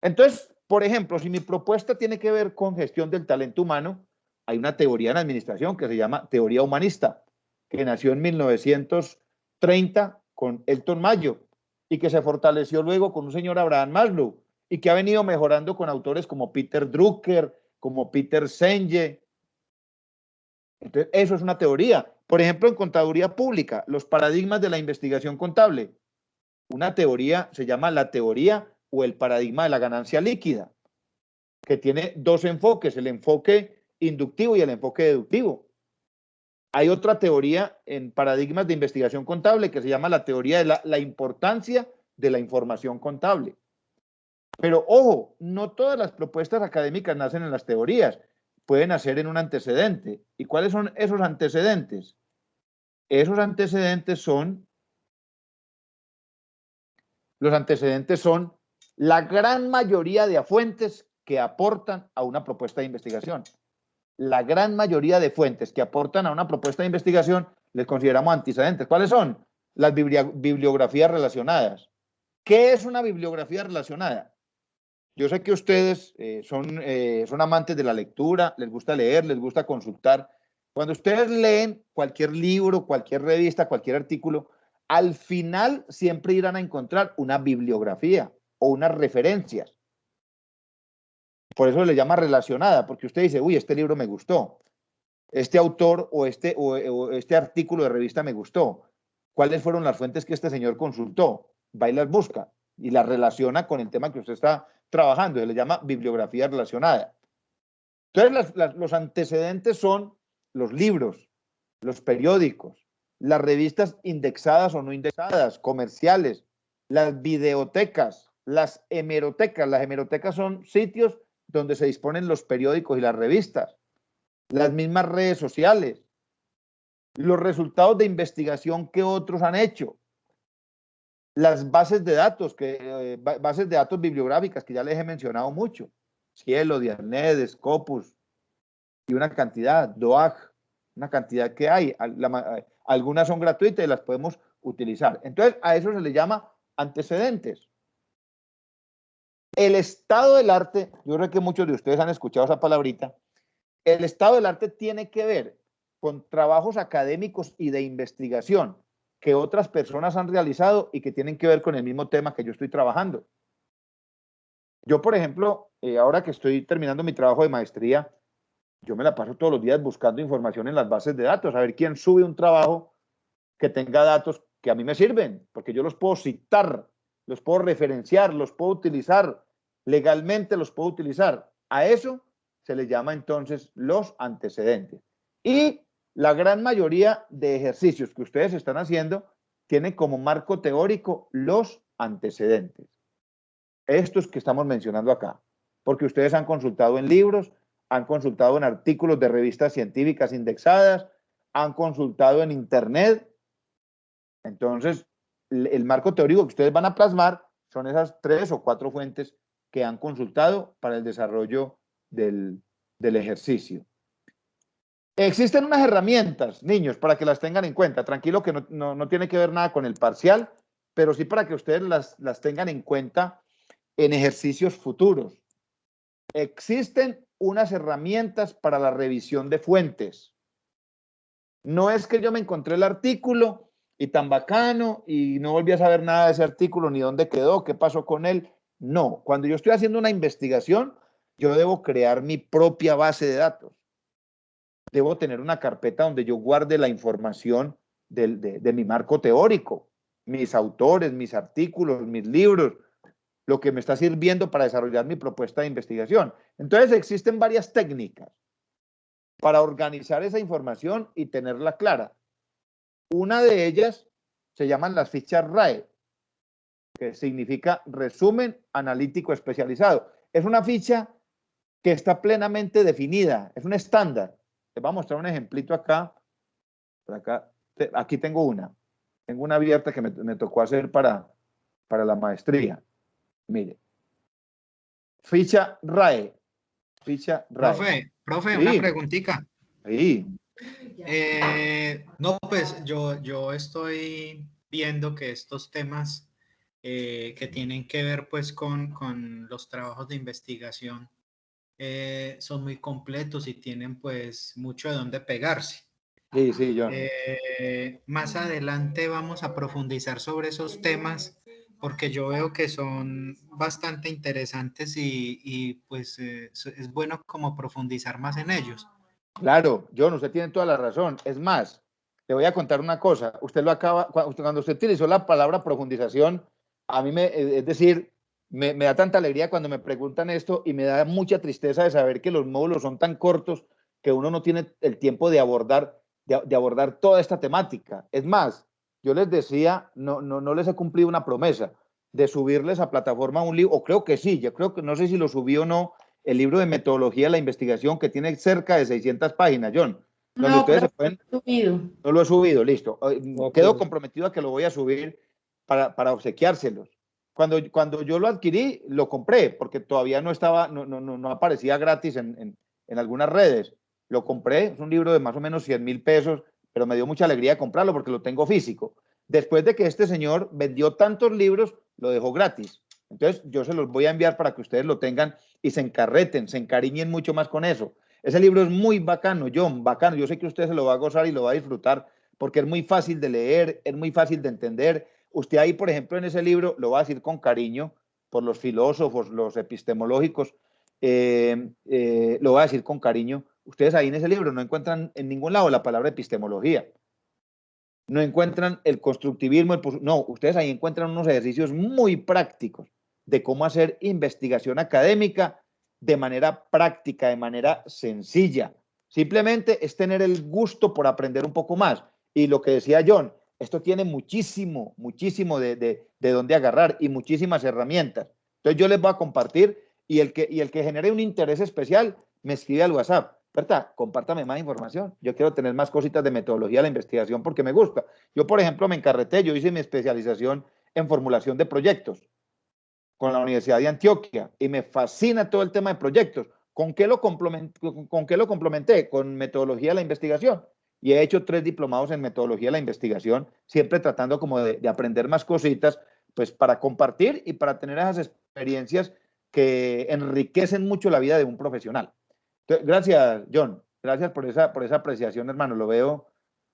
Entonces, por ejemplo, si mi propuesta tiene que ver con gestión del talento humano, hay una teoría en administración que se llama teoría humanista, que nació en 1930 con Elton Mayo y que se fortaleció luego con un señor Abraham Maslow y que ha venido mejorando con autores como Peter Drucker, como Peter Senge. Entonces, eso es una teoría. Por ejemplo, en contaduría pública, los paradigmas de la investigación contable. Una teoría se llama la teoría o el paradigma de la ganancia líquida, que tiene 2 enfoques, el enfoque inductivo y el enfoque deductivo. Hay otra teoría en paradigmas de investigación contable que se llama la teoría de la importancia de la información contable. Pero ojo, no todas las propuestas académicas nacen en las teorías, pueden nacer en un antecedente. ¿Y cuáles son esos antecedentes? Esos antecedentes son, la gran mayoría de fuentes que aportan a una propuesta de investigación. La gran mayoría de fuentes que aportan a una propuesta de investigación les consideramos antecedentes. ¿Cuáles son? Las bibliografías relacionadas. ¿Qué es una bibliografía relacionada? Yo sé que ustedes son amantes de la lectura, les gusta leer, les gusta consultar. Cuando ustedes leen cualquier libro, cualquier revista, cualquier artículo, al final siempre irán a encontrar una bibliografía o unas referencias. Por eso le llama relacionada, porque usted dice, uy, este libro me gustó, este autor o este artículo de revista me gustó. ¿Cuáles fueron las fuentes que este señor consultó? Va y las busca y las relaciona con el tema que usted está trabajando. Se le llama bibliografía relacionada. Entonces, los antecedentes son los libros, los periódicos, las revistas indexadas o no indexadas, comerciales, las videotecas, las hemerotecas. Las hemerotecas son sitios donde se disponen los periódicos y las revistas, las mismas redes sociales, los resultados de investigación que otros han hecho, las bases de datos, bases de datos bibliográficas que ya les he mencionado mucho, Cielo, Dialnet, Scopus y una cantidad, DOAG, una cantidad que hay, algunas son gratuitas y las podemos utilizar. Entonces, a eso se le llama antecedentes. El estado del arte, yo creo que muchos de ustedes han escuchado esa palabrita, el estado del arte tiene que ver con trabajos académicos y de investigación que otras personas han realizado y que tienen que ver con el mismo tema que yo estoy trabajando. Yo, por ejemplo, ahora que estoy terminando mi trabajo de maestría, yo me la paso todos los días buscando información en las bases de datos, a ver quién sube un trabajo que tenga datos que a mí me sirven, porque yo los puedo citar, los puedo referenciar, los puedo utilizar, legalmente los puedo utilizar. A eso se les llama entonces los antecedentes. Y la gran mayoría de ejercicios que ustedes están haciendo tienen como marco teórico los antecedentes. Estos que estamos mencionando acá, porque ustedes han consultado en libros, han consultado en artículos de revistas científicas indexadas, han consultado en internet. Entonces, el marco teórico que ustedes van a plasmar son esas 3 o 4 fuentes que han consultado para el desarrollo del ejercicio. Existen unas herramientas, niños, para que las tengan en cuenta. Tranquilo que no tiene que ver nada con el parcial, pero sí para que ustedes las tengan en cuenta en ejercicios futuros. Existen unas herramientas para la revisión de fuentes. No es que yo me encontré el artículo y tan bacano y no volví a saber nada de ese artículo, ni dónde quedó, qué pasó con él. No, cuando yo estoy haciendo una investigación, yo debo crear mi propia base de datos. Debo tener una carpeta donde yo guarde la información de mi marco teórico, mis autores, mis artículos, mis libros, lo que me está sirviendo para desarrollar mi propuesta de investigación. Entonces existen varias técnicas para organizar esa información y tenerla clara. Una de ellas se llaman las fichas RAE, que significa resumen analítico especializado. Es una ficha que está plenamente definida, es un estándar. Les voy a mostrar un ejemplito acá. Por acá. Aquí tengo una abierta que me tocó hacer para la maestría. Mire, ficha RAE. Ficha RAE. Profe, sí. Una preguntita. Sí. No, pues yo estoy viendo que estos temas que tienen que ver pues con los trabajos de investigación son muy completos y tienen pues mucho de dónde pegarse. Sí, John. Más adelante vamos a profundizar sobre esos temas porque yo veo que son bastante interesantes y pues es bueno como profundizar más en ellos. Claro, John, usted tiene toda la razón. Es más, le voy a contar una cosa. Usted lo acaba, cuando usted utilizó la palabra profundización, a mí es decir, me da tanta alegría cuando me preguntan esto y me da mucha tristeza de saber que los módulos son tan cortos que uno no tiene el tiempo de abordar toda esta temática. Es más, yo les decía, no les he cumplido una promesa de subirles a plataforma un libro, o creo que sí, yo creo que no sé si lo subí o no, el libro de metodología de la investigación que tiene cerca de 600 páginas, John. Donde No, ustedes pero se pueden... subido. No lo he subido, listo. Okay. Quedo comprometido a que lo voy a subir para obsequiárselos. Cuando yo lo adquirí, lo compré, porque todavía no aparecía gratis en algunas redes. Lo compré, es un libro de más o menos 100.000 pesos, pero me dio mucha alegría comprarlo porque lo tengo físico. Después de que este señor vendió tantos libros, lo dejó gratis. Entonces, yo se los voy a enviar para que ustedes lo tengan y se encarreten, se encariñen mucho más con eso. Ese libro es muy bacano, John, bacano. Yo sé que usted se lo va a gozar y lo va a disfrutar porque es muy fácil de leer, es muy fácil de entender. Usted ahí, por ejemplo, en ese libro, lo va a decir con cariño por los filósofos, los epistemológicos, lo va a decir con cariño. Ustedes ahí en ese libro no encuentran en ningún lado la palabra epistemología. No encuentran el constructivismo, no, ustedes ahí encuentran unos ejercicios muy prácticos de cómo hacer investigación académica de manera práctica, de manera sencilla. Simplemente es tener el gusto por aprender un poco más. Y lo que decía John, esto tiene muchísimo de dónde agarrar y muchísimas herramientas. Entonces yo les voy a compartir y el que genere un interés especial me escribe al WhatsApp. ¿Verdad? Compártame más información. Yo quiero tener más cositas de metodología de la investigación porque me gusta. Yo, por ejemplo, me encarreté, yo hice mi especialización en formulación de proyectos con la Universidad de Antioquia y me fascina todo el tema de proyectos. ¿Con qué lo complementé? Con metodología de la investigación. Y he hecho 3 diplomados en metodología de la investigación, siempre tratando como de aprender más cositas, pues para compartir y para tener esas experiencias que enriquecen mucho la vida de un profesional. Entonces, gracias, John. Gracias por esa apreciación, hermano. Lo veo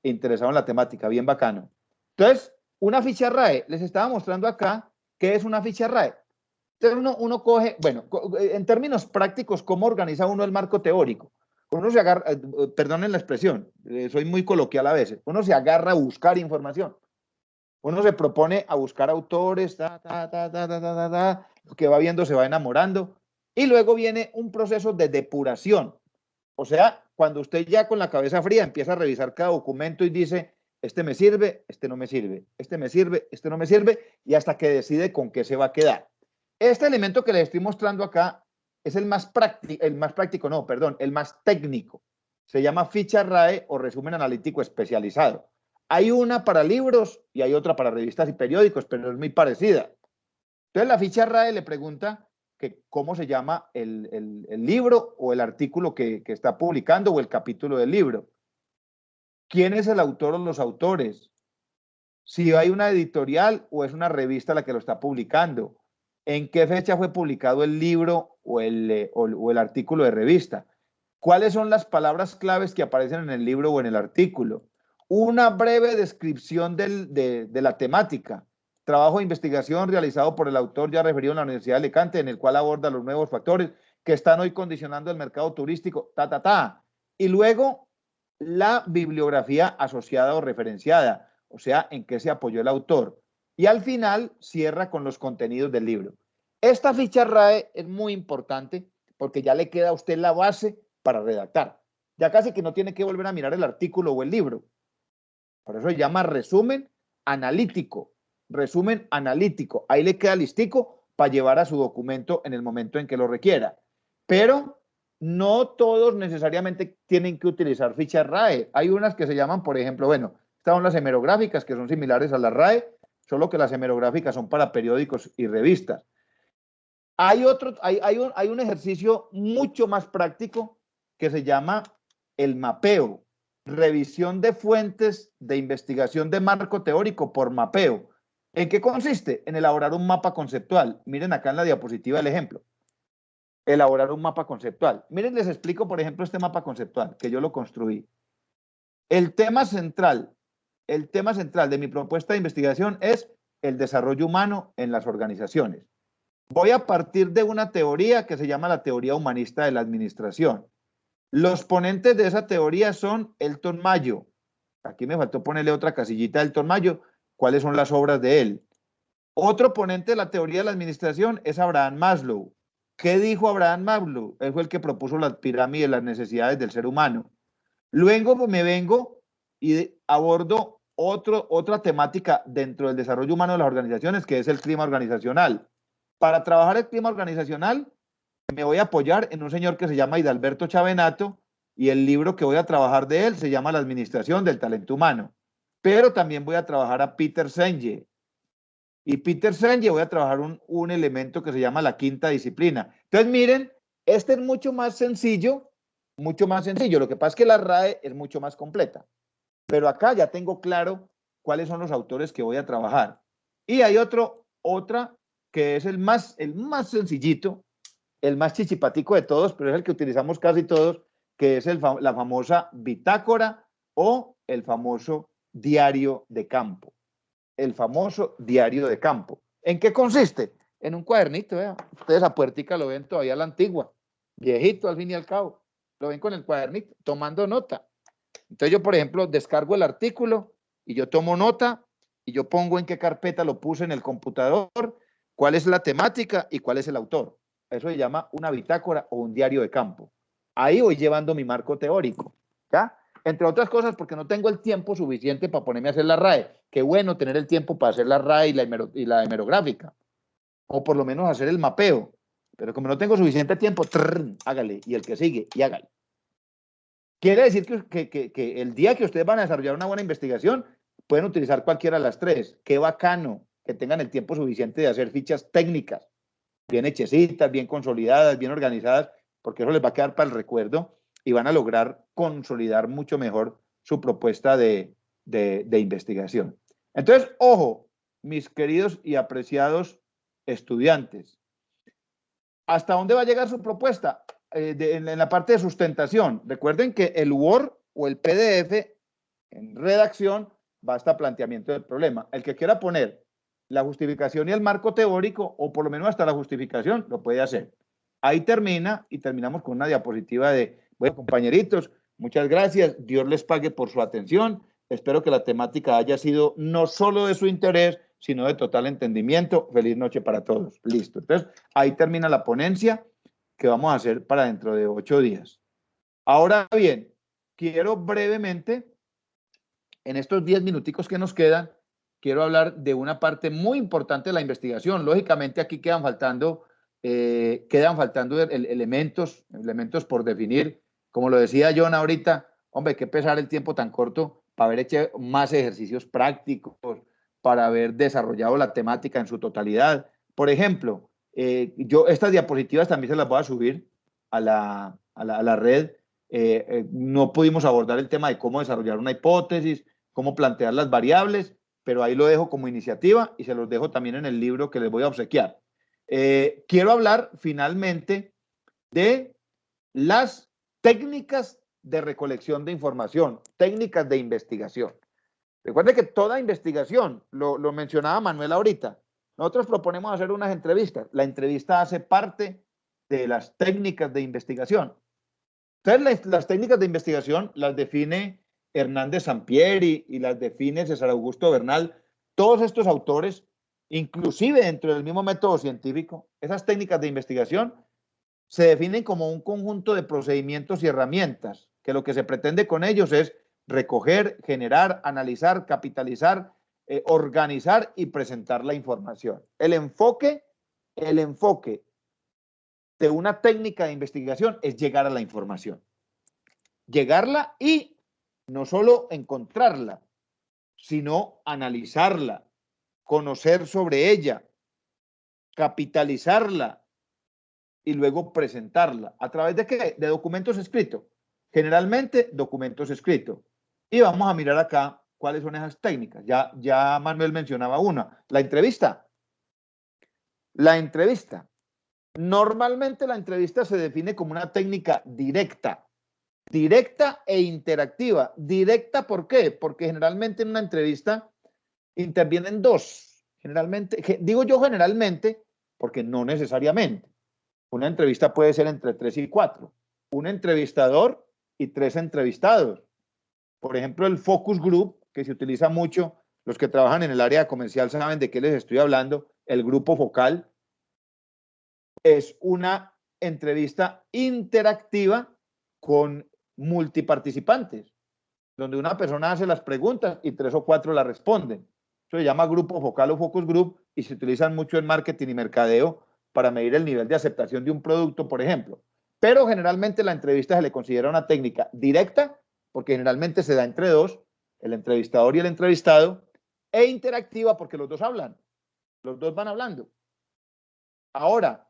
interesado en la temática, bien bacano. Entonces, una ficha RAE. Les estaba mostrando acá qué es una ficha RAE. Entonces, uno coge, bueno, en términos prácticos, ¿cómo organiza uno el marco teórico? Uno se agarra, perdonen la expresión, soy muy coloquial a veces, uno se agarra a buscar información. Uno se propone a buscar autores, lo que va viendo se va enamorando Y luego viene un proceso de depuración. O sea, cuando usted ya con la cabeza fría empieza a revisar cada documento y dice, este me sirve, este no me sirve, este me sirve, este no me sirve, y hasta que decide con qué se va a quedar. Este elemento que les estoy mostrando acá es el más técnico. Se llama ficha RAE o resumen analítico especializado. Hay una para libros y hay otra para revistas y periódicos, pero es muy parecida. Entonces la ficha RAE le pregunta que cómo se llama el libro o el artículo que está publicando o el capítulo del libro. ¿Quién es el autor o los autores? Si hay una editorial o es una revista la que lo está publicando. ¿En qué fecha fue publicado el libro o el artículo de revista? ¿Cuáles son las palabras claves que aparecen en el libro o en el artículo? Una breve descripción de la temática. Trabajo de investigación realizado por el autor ya referido en la Universidad de Alicante, en el cual aborda los nuevos factores que están hoy condicionando el mercado turístico, Y luego, la bibliografía asociada o referenciada, o sea, en qué se apoyó el autor. Y al final, cierra con los contenidos del libro. Esta ficha RAE es muy importante porque ya le queda a usted la base para redactar. Ya casi que no tiene que volver a mirar el artículo o el libro. Por eso se llama resumen analítico. Resumen analítico. Ahí le queda listico para llevar a su documento en el momento en que lo requiera. Pero no todos necesariamente tienen que utilizar fichas RAE. Hay unas que se llaman, por ejemplo, estas son las hemerográficas, que son similares a las RAE, solo que las hemerográficas son para periódicos y revistas. Hay un ejercicio mucho más práctico que se llama el mapeo. Revisión de fuentes de investigación de marco teórico por mapeo. ¿En qué consiste? En elaborar un mapa conceptual. Miren acá en la diapositiva el ejemplo. Elaborar un mapa conceptual. Miren, les explico, por ejemplo, este mapa conceptual, que yo lo construí. El tema central de mi propuesta de investigación es el desarrollo humano en las organizaciones. Voy a partir de una teoría que se llama la teoría humanista de la administración. Los ponentes de esa teoría son Elton Mayo. Aquí me faltó ponerle otra casillita a Elton Mayo. ¿Cuáles son las obras de él? Otro ponente de la teoría de la administración es Abraham Maslow. ¿Qué dijo Abraham Maslow? Él fue el que propuso la pirámide de las necesidades del ser humano. Luego me vengo y abordo otra temática dentro del desarrollo humano de las organizaciones, que es el clima organizacional. Para trabajar el clima organizacional, me voy a apoyar en un señor que se llama Hidalberto Chavenato, y el libro que voy a trabajar de él se llama La administración del talento humano. Pero también voy a trabajar a Peter Senge. Y Peter Senge voy a trabajar un elemento que se llama la quinta disciplina. Entonces, miren, este es mucho más sencillo. Lo que pasa es que la RAE es mucho más completa. Pero acá ya tengo claro cuáles son los autores que voy a trabajar. Y hay otra que es el más sencillito, el más chichipatico de todos, pero es el que utilizamos casi todos, que es la famosa bitácora o el famoso diario de campo. El famoso diario de campo. ¿En qué consiste? En un cuadernito, vean. Ustedes a puertica lo ven todavía a la antigua, viejito al fin y al cabo. Lo ven con el cuadernito, tomando nota. Entonces yo, por ejemplo, descargo el artículo y yo tomo nota y yo pongo en qué carpeta lo puse en el computador, cuál es la temática y cuál es el autor. Eso se llama una bitácora o un diario de campo. Ahí voy llevando mi marco teórico, ¿ya? Entre otras cosas, porque no tengo el tiempo suficiente para ponerme a hacer la RAE. Qué bueno tener el tiempo para hacer la RAE y la hemerográfica. O por lo menos hacer el mapeo. Pero como no tengo suficiente tiempo, hágale. Y el que sigue, y hágale. Quiere decir que el día que ustedes van a desarrollar una buena investigación, pueden utilizar cualquiera de las tres. Qué bacano que tengan el tiempo suficiente de hacer fichas técnicas, bien hechecitas, bien consolidadas, bien organizadas, porque eso les va a quedar para el recuerdo y van a lograr consolidar mucho mejor su propuesta de investigación. Entonces, ojo, mis queridos y apreciados estudiantes, ¿hasta dónde va a llegar su propuesta? En la parte de sustentación. Recuerden que el Word o el PDF en redacción va hasta planteamiento del problema. El que quiera poner la justificación y el marco teórico, o por lo menos hasta la justificación, lo puede hacer. Ahí termina y terminamos con una diapositiva de, bueno, compañeritos, muchas gracias. Dios les pague por su atención. Espero que la temática haya sido no solo de su interés, sino de total entendimiento. Feliz noche para todos. Listo. Entonces, ahí termina la ponencia. que vamos a hacer para dentro de 8 días. Ahora bien, quiero brevemente, en estos 10 minuticos que nos quedan, quiero hablar de una parte muy importante de la investigación. Lógicamente aquí quedan faltando elementos por definir. Como lo decía John ahorita, hombre, qué pesar el tiempo tan corto para haber hecho más ejercicios prácticos, para haber desarrollado la temática en su totalidad. Por ejemplo, yo estas diapositivas también se las voy a subir a la red. No pudimos abordar el tema de cómo desarrollar una hipótesis, cómo plantear las variables, pero ahí lo dejo como iniciativa y se los dejo también en el libro que les voy a obsequiar. Quiero hablar finalmente de las técnicas de recolección de información, técnicas de investigación. Recuerde que toda investigación, lo mencionaba Manuel ahorita, nosotros proponemos hacer unas entrevistas. La entrevista hace parte de las técnicas de investigación. Entonces, las técnicas de investigación las define Hernández Sampieri y las define César Augusto Bernal. Todos estos autores, inclusive dentro del mismo método científico, esas técnicas de investigación se definen como un conjunto de procedimientos y herramientas, que lo que se pretende con ellos es recoger, generar, analizar, capitalizar, organizar y presentar la información. El enfoque de una técnica de investigación es llegar a la información. Llegarla y no solo encontrarla, sino analizarla, conocer sobre ella, capitalizarla y luego presentarla. ¿A través de qué? De documentos escritos. Generalmente, documentos escritos. Y vamos a mirar acá cuáles son esas técnicas. Ya Manuel mencionaba una. La entrevista. La entrevista. Normalmente la entrevista se define como una técnica directa. Directa e interactiva. Directa, ¿por qué? Porque generalmente en una entrevista intervienen dos. Generalmente, digo yo generalmente, porque no necesariamente. Una entrevista puede ser entre 3 y 4. Un entrevistador y 3 entrevistados. Por ejemplo, el focus group, que se utiliza mucho, los que trabajan en el área comercial saben de qué les estoy hablando, el grupo focal, es una entrevista interactiva con multiparticipantes, donde una persona hace las preguntas y 3 o 4 las responden. Eso se llama grupo focal o focus group y se utilizan mucho en marketing y mercadeo para medir el nivel de aceptación de un producto, por ejemplo. Pero generalmente la entrevista se le considera una técnica directa, porque generalmente se da entre dos, el entrevistador y el entrevistado, e interactiva porque los dos hablan, los dos van hablando. Ahora,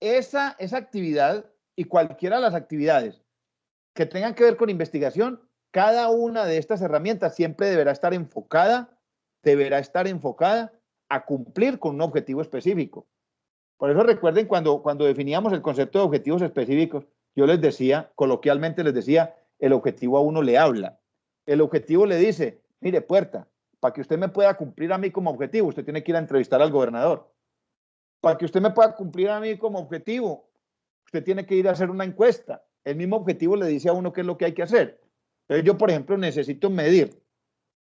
esa actividad y cualquiera de las actividades que tengan que ver con investigación, cada una de estas herramientas siempre deberá estar enfocada a cumplir con un objetivo específico. Por eso recuerden cuando definíamos el concepto de objetivos específicos, yo les decía, coloquialmente les decía, el objetivo a uno le habla. El objetivo le dice, mire, Puerta, para que usted me pueda cumplir a mí como objetivo, usted tiene que ir a entrevistar al gobernador. Para que usted me pueda cumplir a mí como objetivo, usted tiene que ir a hacer una encuesta. El mismo objetivo le dice a uno qué es lo que hay que hacer. Entonces yo, por ejemplo, necesito medir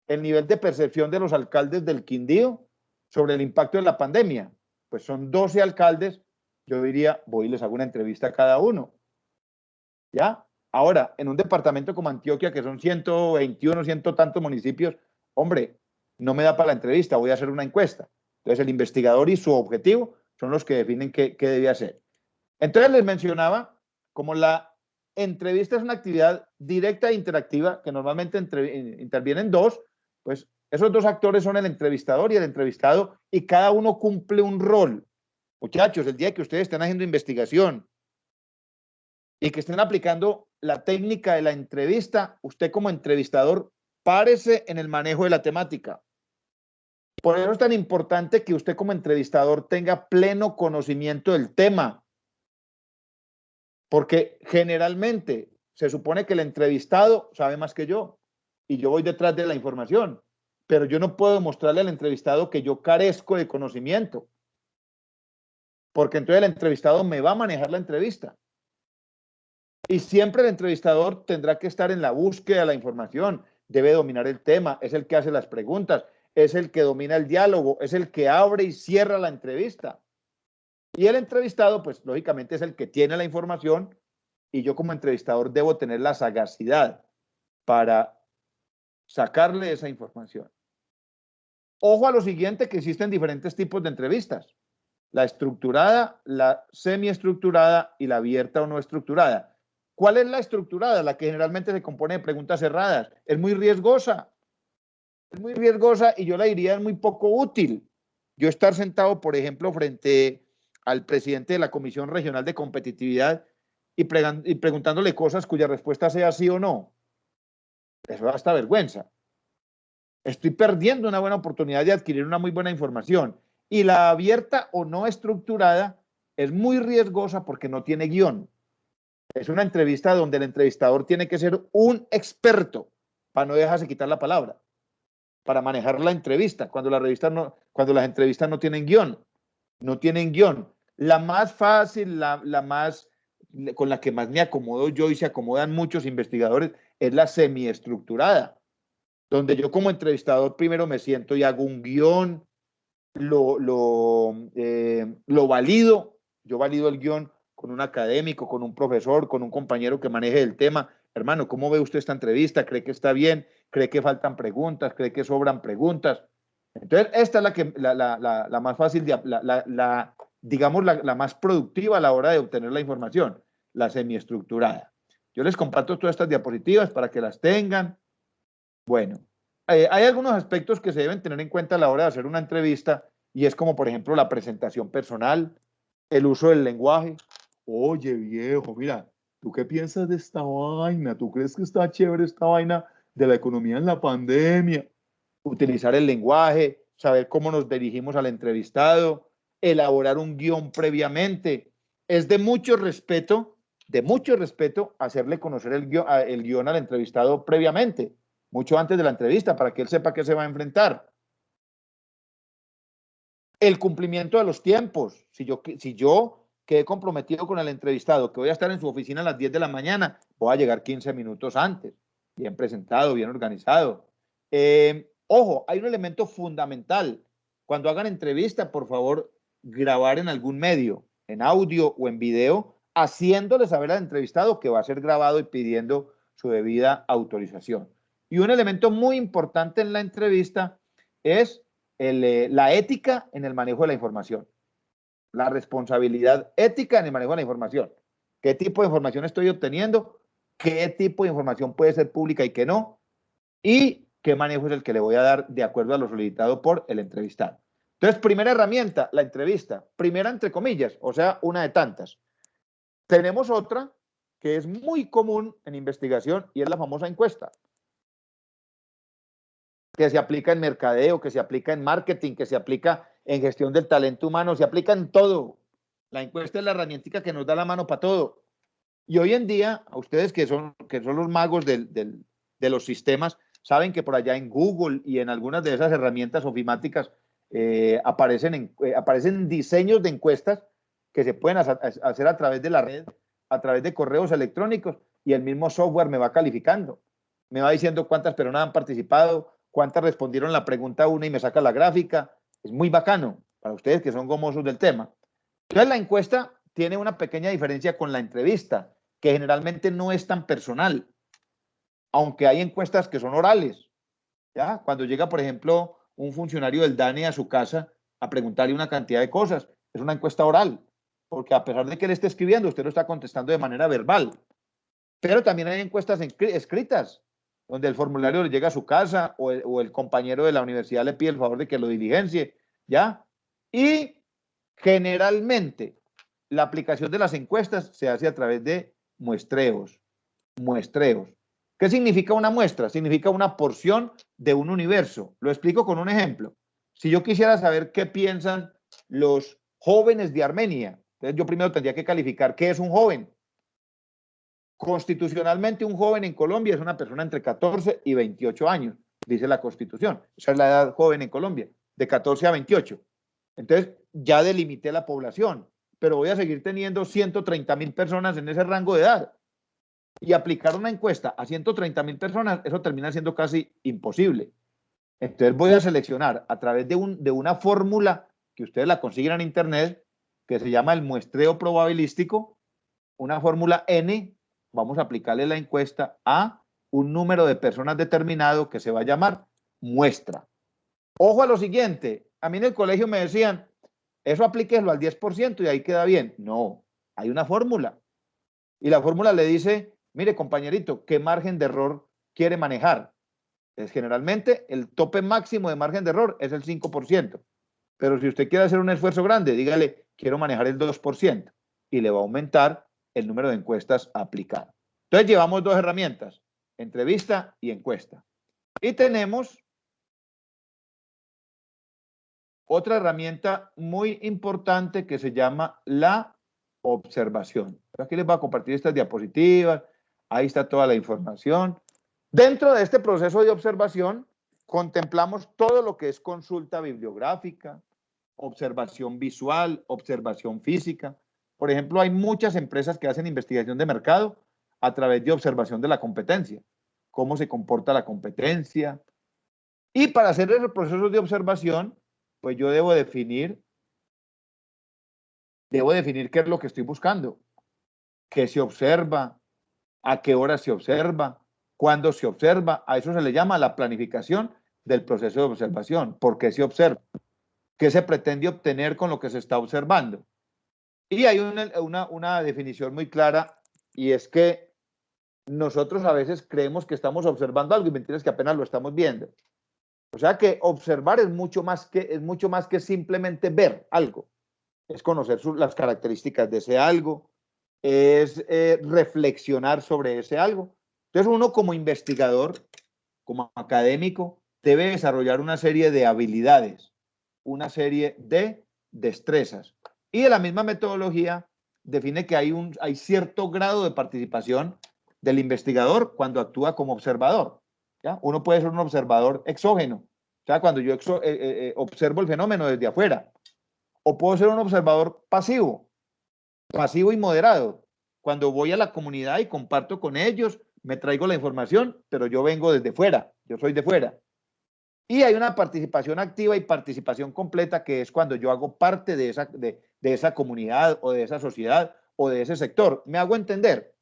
el nivel de percepción de los alcaldes del Quindío sobre el impacto de la pandemia. Pues son 12 alcaldes, yo diría, voy y les hago una entrevista a cada uno. ¿Ya? Ahora, en un departamento como Antioquia, que son 121, ciento tantos municipios, hombre, no me da para la entrevista, voy a hacer una encuesta. Entonces, el investigador y su objetivo son los que definen qué debe hacer. Entonces, les mencionaba, como la entrevista es una actividad directa e interactiva, que normalmente intervienen dos, pues esos dos actores son el entrevistador y el entrevistado, y cada uno cumple un rol. Muchachos, el día que ustedes estén haciendo investigación y que estén aplicando la técnica de la entrevista, usted como entrevistador, párese en el manejo de la temática. Por eso es tan importante que usted como entrevistador tenga pleno conocimiento del tema. Porque generalmente se supone que el entrevistado sabe más que yo y yo voy detrás de la información, pero yo no puedo mostrarle al entrevistado que yo carezco de conocimiento, porque entonces el entrevistado me va a manejar la entrevista. Y siempre el entrevistador tendrá que estar en la búsqueda de la información, debe dominar el tema, es el que hace las preguntas, es el que domina el diálogo, es el que abre y cierra la entrevista. Y el entrevistado, pues lógicamente es el que tiene la información y yo como entrevistador debo tener la sagacidad para sacarle esa información. Ojo a lo siguiente, que existen diferentes tipos de entrevistas. La estructurada, la semiestructurada y la abierta o no estructurada. ¿Cuál es la estructurada? La que generalmente se compone de preguntas cerradas. Es muy riesgosa. Es muy riesgosa y yo la diría es muy poco útil. Yo estar sentado, por ejemplo, frente al presidente de la Comisión Regional de Competitividad y preguntándole cosas cuya respuesta sea sí o no. Eso da hasta vergüenza. Estoy perdiendo una buena oportunidad de adquirir una muy buena información. Y la abierta o no estructurada es muy riesgosa porque no tiene guión. Es una entrevista donde el entrevistador tiene que ser un experto para no dejarse quitar la palabra, para manejar la entrevista, cuando las entrevistas no tienen guión. No tienen guión. La más fácil, con la que más me acomodo yo y se acomodan muchos investigadores, es la semiestructurada, donde yo como entrevistador primero me siento y hago un guión, lo valido. Yo valido el guión con un académico, con un profesor, con un compañero que maneje el tema. Hermano, ¿cómo ve usted esta entrevista? ¿Cree que está bien? ¿Cree que faltan preguntas? ¿Cree que sobran preguntas? Entonces, esta es la más fácil, digamos, la más productiva a la hora de obtener la información, la semiestructurada. Yo les comparto todas estas diapositivas para que las tengan. Bueno, hay algunos aspectos que se deben tener en cuenta a la hora de hacer una entrevista y es como, por ejemplo, la presentación personal, el uso del lenguaje. Oye, viejo, mira, ¿tú qué piensas de esta vaina? ¿Tú crees que está chévere esta vaina de la economía en la pandemia? Utilizar el lenguaje, saber cómo nos dirigimos al entrevistado, elaborar un guión previamente. Es de mucho respeto hacerle conocer el guión al entrevistado previamente, mucho antes de la entrevista, para que él sepa qué se va a enfrentar. El cumplimiento de los tiempos. Si yo quedé comprometido con el entrevistado, que voy a estar en su oficina a las 10 de la mañana, voy a llegar 15 minutos antes, bien presentado, bien organizado. Ojo, hay un elemento fundamental. Cuando hagan entrevista, por favor, grabar en algún medio, en audio o en video, haciéndole saber al entrevistado que va a ser grabado y pidiendo su debida autorización. Y un elemento muy importante en la entrevista es la ética en el manejo de la información. La responsabilidad ética en el manejo de la información. ¿Qué tipo de información estoy obteniendo? ¿Qué tipo de información puede ser pública y qué no? Y qué manejo es el que le voy a dar de acuerdo a lo solicitado por el entrevistado. Entonces, primera herramienta, la entrevista. Primera entre comillas, o sea, una de tantas. Tenemos otra que es muy común en investigación y es la famosa encuesta, que se aplica en mercadeo, que se aplica en marketing, que se aplica en gestión del talento humano, se aplica en todo. La encuesta es la herramienta que nos da la mano para todo. Y hoy en día, a ustedes que son los magos de los sistemas, saben que por allá en Google y en algunas de esas herramientas ofimáticas aparecen diseños de encuestas que se pueden hacer a través de la red, a través de correos electrónicos, y el mismo software me va calificando. Me va diciendo cuántas personas han participado, cuántas respondieron la pregunta 1 y me saca la gráfica. Es muy bacano para ustedes que son gomosos del tema. Entonces, la encuesta tiene una pequeña diferencia con la entrevista, que generalmente no es tan personal, aunque hay encuestas que son orales. ¿Ya? Cuando llega, por ejemplo, un funcionario del DANE a su casa a preguntarle una cantidad de cosas, es una encuesta oral, porque a pesar de que él esté escribiendo, usted lo está contestando de manera verbal. Pero también hay encuestas escritas, donde el formulario le llega a su casa o el compañero de la universidad le pide el favor de que lo diligencie, ¿ya? Y generalmente la aplicación de las encuestas se hace a través de muestreos. ¿Qué significa una muestra? Significa una porción de un universo. Lo explico con un ejemplo. Si yo quisiera saber qué piensan los jóvenes de Armenia, entonces yo primero tendría que calificar qué es un joven. Constitucionalmente, un joven en Colombia es una persona entre 14 y 28 años, dice la Constitución. Esa es la edad joven en Colombia, de 14 a 28. Entonces, ya delimité la población, pero voy a seguir teniendo 130.000 personas en ese rango de edad. Y aplicar una encuesta a 130.000 personas, eso termina siendo casi imposible. Entonces, voy a seleccionar a través de una fórmula que ustedes la consiguen en Internet, que se llama el muestreo probabilístico, una fórmula N, vamos a aplicarle la encuesta a un número de personas determinado que se va a llamar muestra. Ojo a lo siguiente, a mí en el colegio me decían, eso aplíquelo al 10% y ahí queda bien. No, hay una fórmula. Y la fórmula le dice, mire compañerito, ¿qué margen de error quiere manejar? Pues generalmente el tope máximo de margen de error es el 5%. Pero si usted quiere hacer un esfuerzo grande, dígale, quiero manejar el 2% y le va a aumentar el número de encuestas a aplicar. Entonces llevamos dos herramientas, entrevista y encuesta. Y tenemos otra herramienta muy importante que se llama la observación. Aquí les voy a compartir estas diapositivas, ahí está toda la información. Dentro de este proceso de observación, contemplamos todo lo que es consulta bibliográfica, observación visual, observación física. Por ejemplo, hay muchas empresas que hacen investigación de mercado a través de observación de la competencia, cómo se comporta la competencia. Y para hacer esos procesos de observación, pues yo debo definir qué es lo que estoy buscando, qué se observa, a qué hora se observa, cuándo se observa. A eso se le llama la planificación del proceso de observación. ¿Por qué se observa? ¿Qué se pretende obtener con lo que se está observando? Y hay una definición muy clara, y es que nosotros a veces creemos que estamos observando algo y mentira es que apenas lo estamos viendo. O sea que observar es mucho más que simplemente ver algo. Es conocer las características de ese algo, es reflexionar sobre ese algo. Entonces uno como investigador, como académico, debe desarrollar una serie de habilidades, una serie de destrezas. Y de la misma metodología define que hay cierto grado de participación del investigador cuando actúa como observador. ¿Ya? Uno puede ser un observador exógeno, o sea, cuando yo observo el fenómeno desde afuera. O puedo ser un observador pasivo y moderado, cuando voy a la comunidad y comparto con ellos, me traigo la información, pero yo vengo desde fuera, yo soy de fuera. Y hay una participación activa y participación completa, que es cuando yo hago parte de esa comunidad o de esa sociedad o de ese sector. ¿Me hago entender?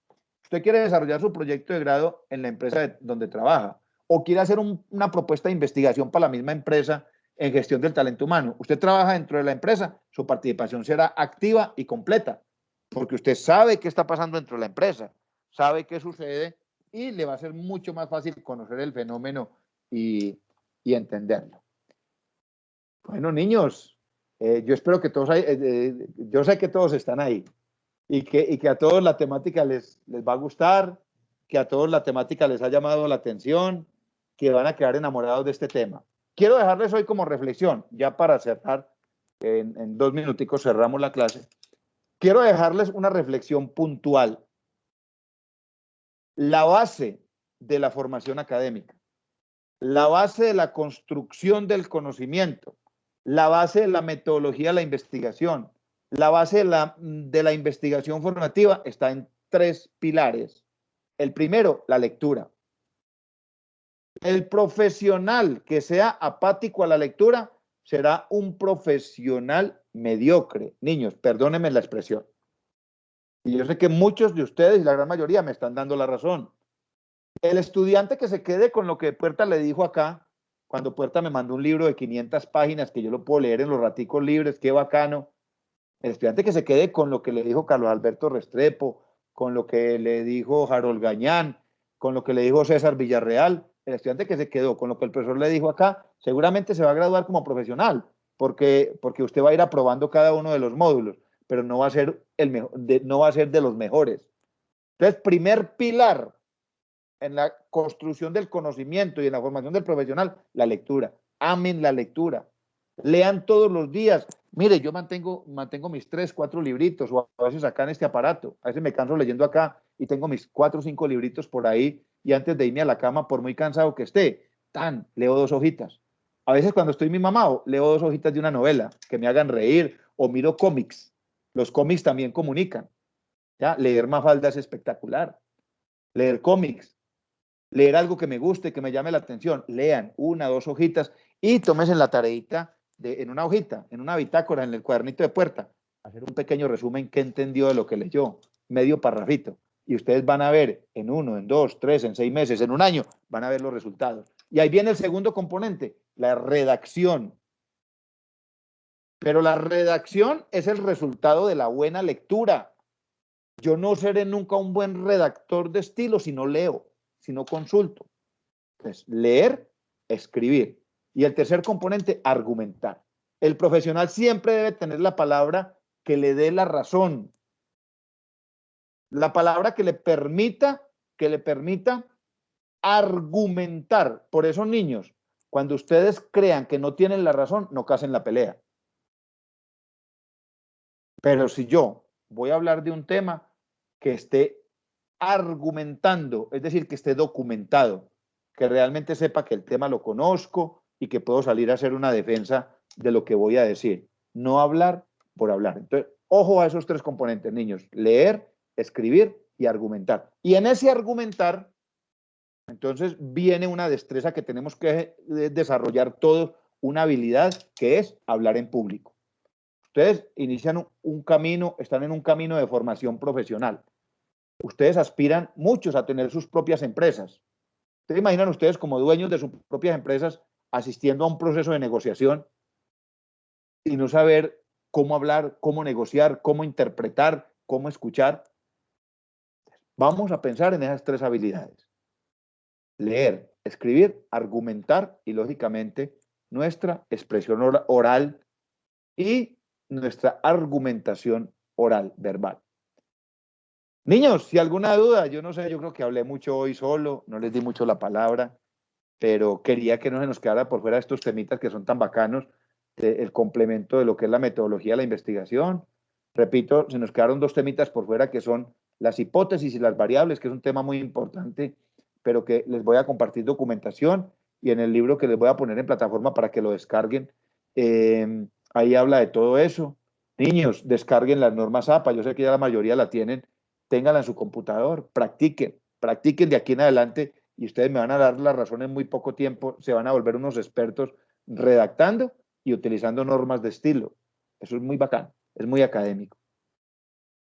Usted quiere desarrollar su proyecto de grado en la empresa donde trabaja, o quiere hacer una propuesta de investigación para la misma empresa en gestión del talento humano. Usted trabaja dentro de la empresa, su participación será activa y completa, porque usted sabe qué está pasando dentro de la empresa, sabe qué sucede y le va a ser mucho más fácil conocer el fenómeno y entenderlo. Bueno, niños, yo espero que todos, yo sé que todos están ahí y que a todos la temática les va a gustar, que a todos la temática les ha llamado la atención, que van a quedar enamorados de este tema. Quiero dejarles hoy como reflexión, ya para cerrar, en 2 minuticos cerramos la clase. Quiero dejarles una reflexión puntual. La base de la formación académica, la base de la construcción del conocimiento, la base de la metodología de la investigación, la base de la investigación formativa está en 3 pilares. El primero, la lectura. El profesional que sea apático a la lectura será un profesional mediocre. Niños, perdónenme la expresión. Y yo sé que muchos de ustedes, y la gran mayoría, me están dando la razón. El estudiante que se quede con lo que Puerta le dijo acá, cuando Puerta me mandó un libro de 500 páginas que yo lo puedo leer en los raticos libres, qué bacano. El estudiante que se quede con lo que le dijo Carlos Alberto Restrepo, con lo que le dijo Harold Gañán, con lo que le dijo César Villarreal, el estudiante que se quedó con lo que el profesor le dijo acá, seguramente se va a graduar como profesional, porque usted va a ir aprobando cada uno de los módulos, pero no va a ser no va a ser de los mejores. Entonces, primer pilar en la construcción del conocimiento y en la formación del profesional, la lectura. Amen la lectura. Lean todos los días. Mire, yo mantengo mis 3, 4 libritos, o a veces acá en este aparato. A veces me canso leyendo acá y tengo mis 4 o 5 libritos por ahí, y antes de irme a la cama, por muy cansado que esté, leo 2 hojitas. A veces cuando estoy mi mamado, leo 2 hojitas de una novela que me hagan reír, o miro cómics. Los cómics también comunican. ¿Ya? Leer Mafalda es espectacular. Leer cómics. Leer algo que me guste, que me llame la atención. Lean 1 o 2 hojitas y tómense la tareita en una hojita, en una bitácora, en el cuadernito de Puerta. hacer un pequeño resumen qué entendió de lo que leyó, medio parrafito, y ustedes van a ver en 1, en 2, 3, en 6 meses, en un año, van a ver los resultados. Y ahí viene el segundo componente, la redacción. Pero la redacción es el resultado de la buena lectura. Yo no seré nunca un buen redactor de estilo si no leo, si no consulto. Entonces, leer, escribir. Y el tercer componente, argumentar. El profesional siempre debe tener la palabra que le dé la razón. La palabra que le permita argumentar. Por eso, niños, cuando ustedes crean que no tienen la razón, no casen la pelea. Pero si yo voy a hablar de un tema que esté argumentando, es decir, que esté documentado, que realmente sepa que el tema lo conozco y que puedo salir a hacer una defensa de lo que voy a decir. No hablar por hablar. Entonces, ojo a esos tres componentes, niños. Leer, escribir y argumentar. Y en ese argumentar, entonces viene una destreza que tenemos que desarrollar todos, una habilidad que es hablar en público. Ustedes inician un camino, están en un camino de formación profesional. Ustedes aspiran muchos a tener sus propias empresas. ¿Ustedes imaginan ustedes como dueños de sus propias empresas asistiendo a un proceso de negociación y no saber cómo hablar, cómo negociar, cómo interpretar, cómo escuchar? Vamos a pensar en esas tres habilidades. Leer, escribir, argumentar y, lógicamente, nuestra expresión oral y nuestra argumentación oral, verbal. Niños, si alguna duda, yo no sé, yo creo que hablé mucho hoy solo, no les di mucho la palabra, pero quería que no se nos quedara por fuera estos temitas que son tan bacanos, el complemento de lo que es la metodología de la investigación. Repito, se nos quedaron dos temitas por fuera que son las hipótesis y las variables, que es un tema muy importante, pero que les voy a compartir documentación y en el libro que les voy a poner en plataforma para que lo descarguen, ahí habla de todo eso. Niños, descarguen las normas APA, yo sé que ya la mayoría la tienen, ténganla en su computador, practiquen de aquí en adelante y ustedes me van a dar la razón en muy poco tiempo, se van a volver unos expertos redactando y utilizando normas de estilo. Eso es muy bacán, es muy académico.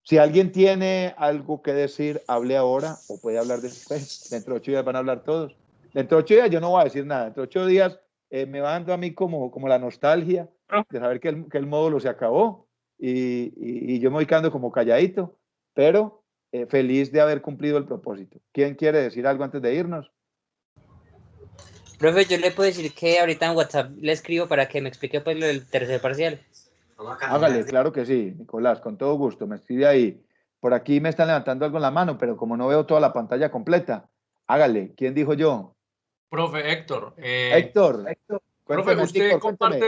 Si alguien tiene algo que decir, hable ahora o puede hablar después. Dentro de 8 días van a hablar todos. Dentro de 8 días yo no voy a decir nada. Dentro de 8 días me va dando a mí como la nostalgia de saber que el módulo se acabó y yo me voy quedando como calladito, pero feliz de haber cumplido el propósito. ¿Quién quiere decir algo antes de irnos? Profe, yo le puedo decir que ahorita en WhatsApp le escribo para que me explique pues lo del tercer parcial. Hágale, claro que sí, Nicolás, con todo gusto, me escribe ahí. Por aquí me están levantando algo en la mano, pero como no veo toda la pantalla completa, hágale. ¿Quién dijo yo? Profe Héctor. Héctor. Profe, usted Héctor, comparte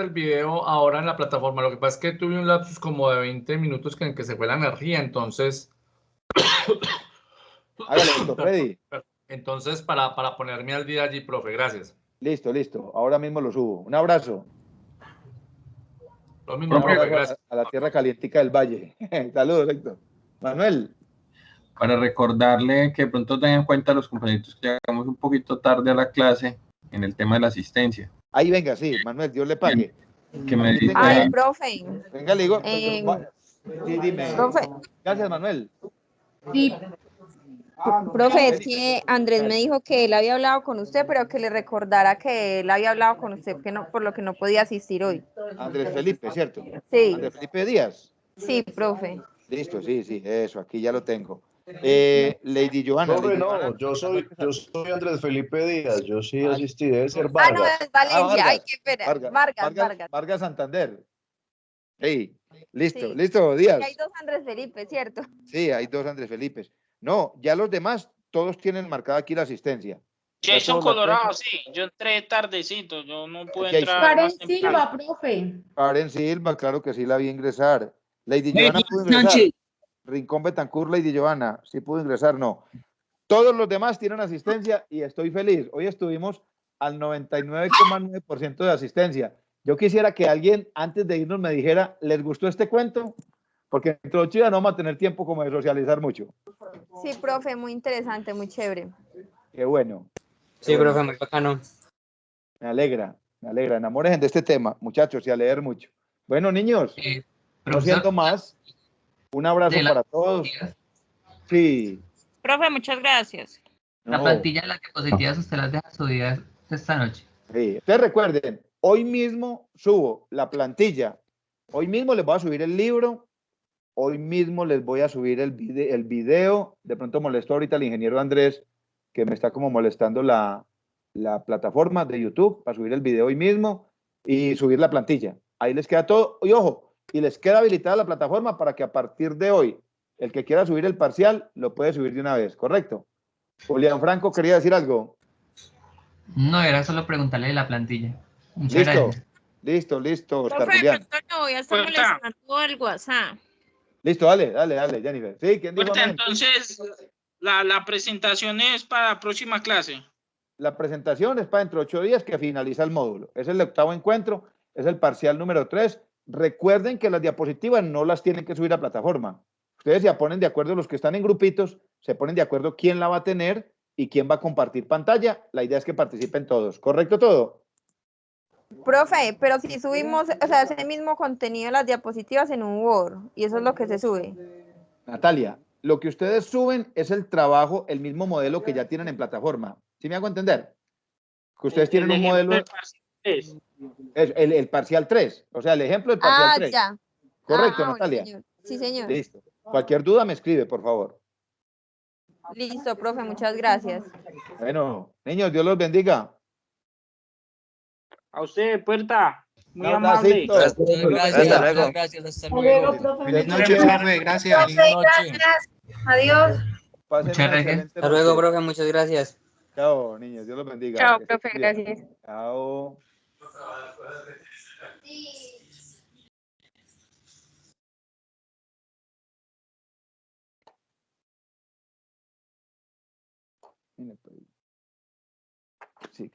el video ahora en la plataforma. Lo que pasa es que tuve un lapsus como de 20 minutos en que se fue la energía, entonces... Hágale, Héctor, ready. Entonces, para ponerme al día allí, profe, gracias. Listo. Ahora mismo lo subo. Un abrazo. Lo mismo, profe, gracias. A la tierra calientica del valle. Saludos, Héctor. Manuel. Para recordarle que de pronto tengan en cuenta los compañeros que llegamos un poquito tarde a la clase en el tema de la asistencia. Ahí venga, sí, Manuel, Dios le pague. Que me diga... Ay, profe. Venga, le digo. Sí, dime. Profe. Gracias, Manuel. Sí. Profe, es que Andrés me dijo que él había hablado con usted, pero que le recordara que él había hablado con usted, que no, por lo que no podía asistir hoy. Andrés Felipe, ¿cierto? Sí. Andrés Felipe Díaz. Sí, profe. Listo, sí, eso, aquí ya lo tengo. Lady Johanna. Profe, no, yo soy Andrés Felipe Díaz, yo sí asistí, debe ser Vargas. No, es Valencia, hay que esperar. Vargas. Vargas Santander. Sí, listo, Sí. listo, Díaz. Hay dos Andrés Felipe, ¿cierto? Sí, hay dos Andrés Felipes. No, ya los demás, todos tienen marcada aquí la asistencia. Jason Colorado, sí, yo entré tardecito, yo no pude Jason. entrar. Karen más temprano. Silva, profe. Karen Silva, claro que sí la vi ingresar. Lady Johanna pudo ingresar. Sánchez. Rincón Betancourt, Lady Johanna, sí pudo ingresar, no. Todos los demás tienen asistencia y estoy feliz. Hoy estuvimos al 99,9% de asistencia. Yo quisiera que alguien antes de irnos me dijera, ¿les gustó este cuento? Porque entre los chicos no vamos a tener tiempo como de socializar mucho. Sí, profe, muy interesante, muy chévere. Qué bueno. Sí, profe, muy bacano. Me alegra, enamoren de este tema, muchachos, y a leer mucho. Bueno, niños, no profesor, siendo más, un abrazo de la- para todos. Sí. Profe, muchas gracias. No. La plantilla de las diapositivas usted las deja subidas esta noche. Sí. Ustedes recuerden, hoy mismo subo la plantilla, hoy mismo les voy a subir el libro, hoy mismo les voy a subir el video. De pronto molesto ahorita al ingeniero Andrés, que me está como molestando la plataforma de YouTube para subir el video hoy mismo y subir la plantilla. Ahí les queda todo. Y ojo, y les queda habilitada la plataforma para que a partir de hoy, el que quiera subir el parcial, lo puede subir de una vez, ¿correcto? Julián Franco, ¿quería decir algo? No, era solo preguntarle de la plantilla. Muchas Listo, gracias. listo, Oscar Profe, de Julián. pronto no voy a estar molestando el WhatsApp. Listo, dale, Jennifer. Sí, ¿quién dijo amén? Entonces, la presentación es para la próxima clase. La presentación es para dentro de 8 días que finaliza el módulo. Es el 8º encuentro, es el parcial número 3. Recuerden que las diapositivas no las tienen que subir a plataforma. Ustedes se ponen de acuerdo, los que están en grupitos, se ponen de acuerdo quién la va a tener y quién va a compartir pantalla. La idea es que participen todos. ¿Correcto todo? Profe, pero si subimos, o sea, ese mismo contenido de las diapositivas en un Word, y eso es lo que se sube. Natalia, lo que ustedes suben es el trabajo, el mismo modelo que ya tienen en plataforma. ¿Sí me hago entender? Que ustedes tienen un modelo... El parcial 3, o sea, el ejemplo del parcial 3. Ya. Correcto, Bueno, Natalia. señor. Sí, señor. Listo. Cualquier duda me escribe, por favor. Listo, profe, muchas gracias. Bueno, niños, Dios los bendiga. A usted, Puerta. Muy Un amable. abracito. Gracias, hasta luego. Buenas noches, profe. Gracias. Gracias. Adiós. Pasen Muchas una gracias. excelente Hasta luego, noche. profe, muchas gracias. Chao, niños, Dios los bendiga. Chao, Que estén profe, bien. gracias. Chao. Sí.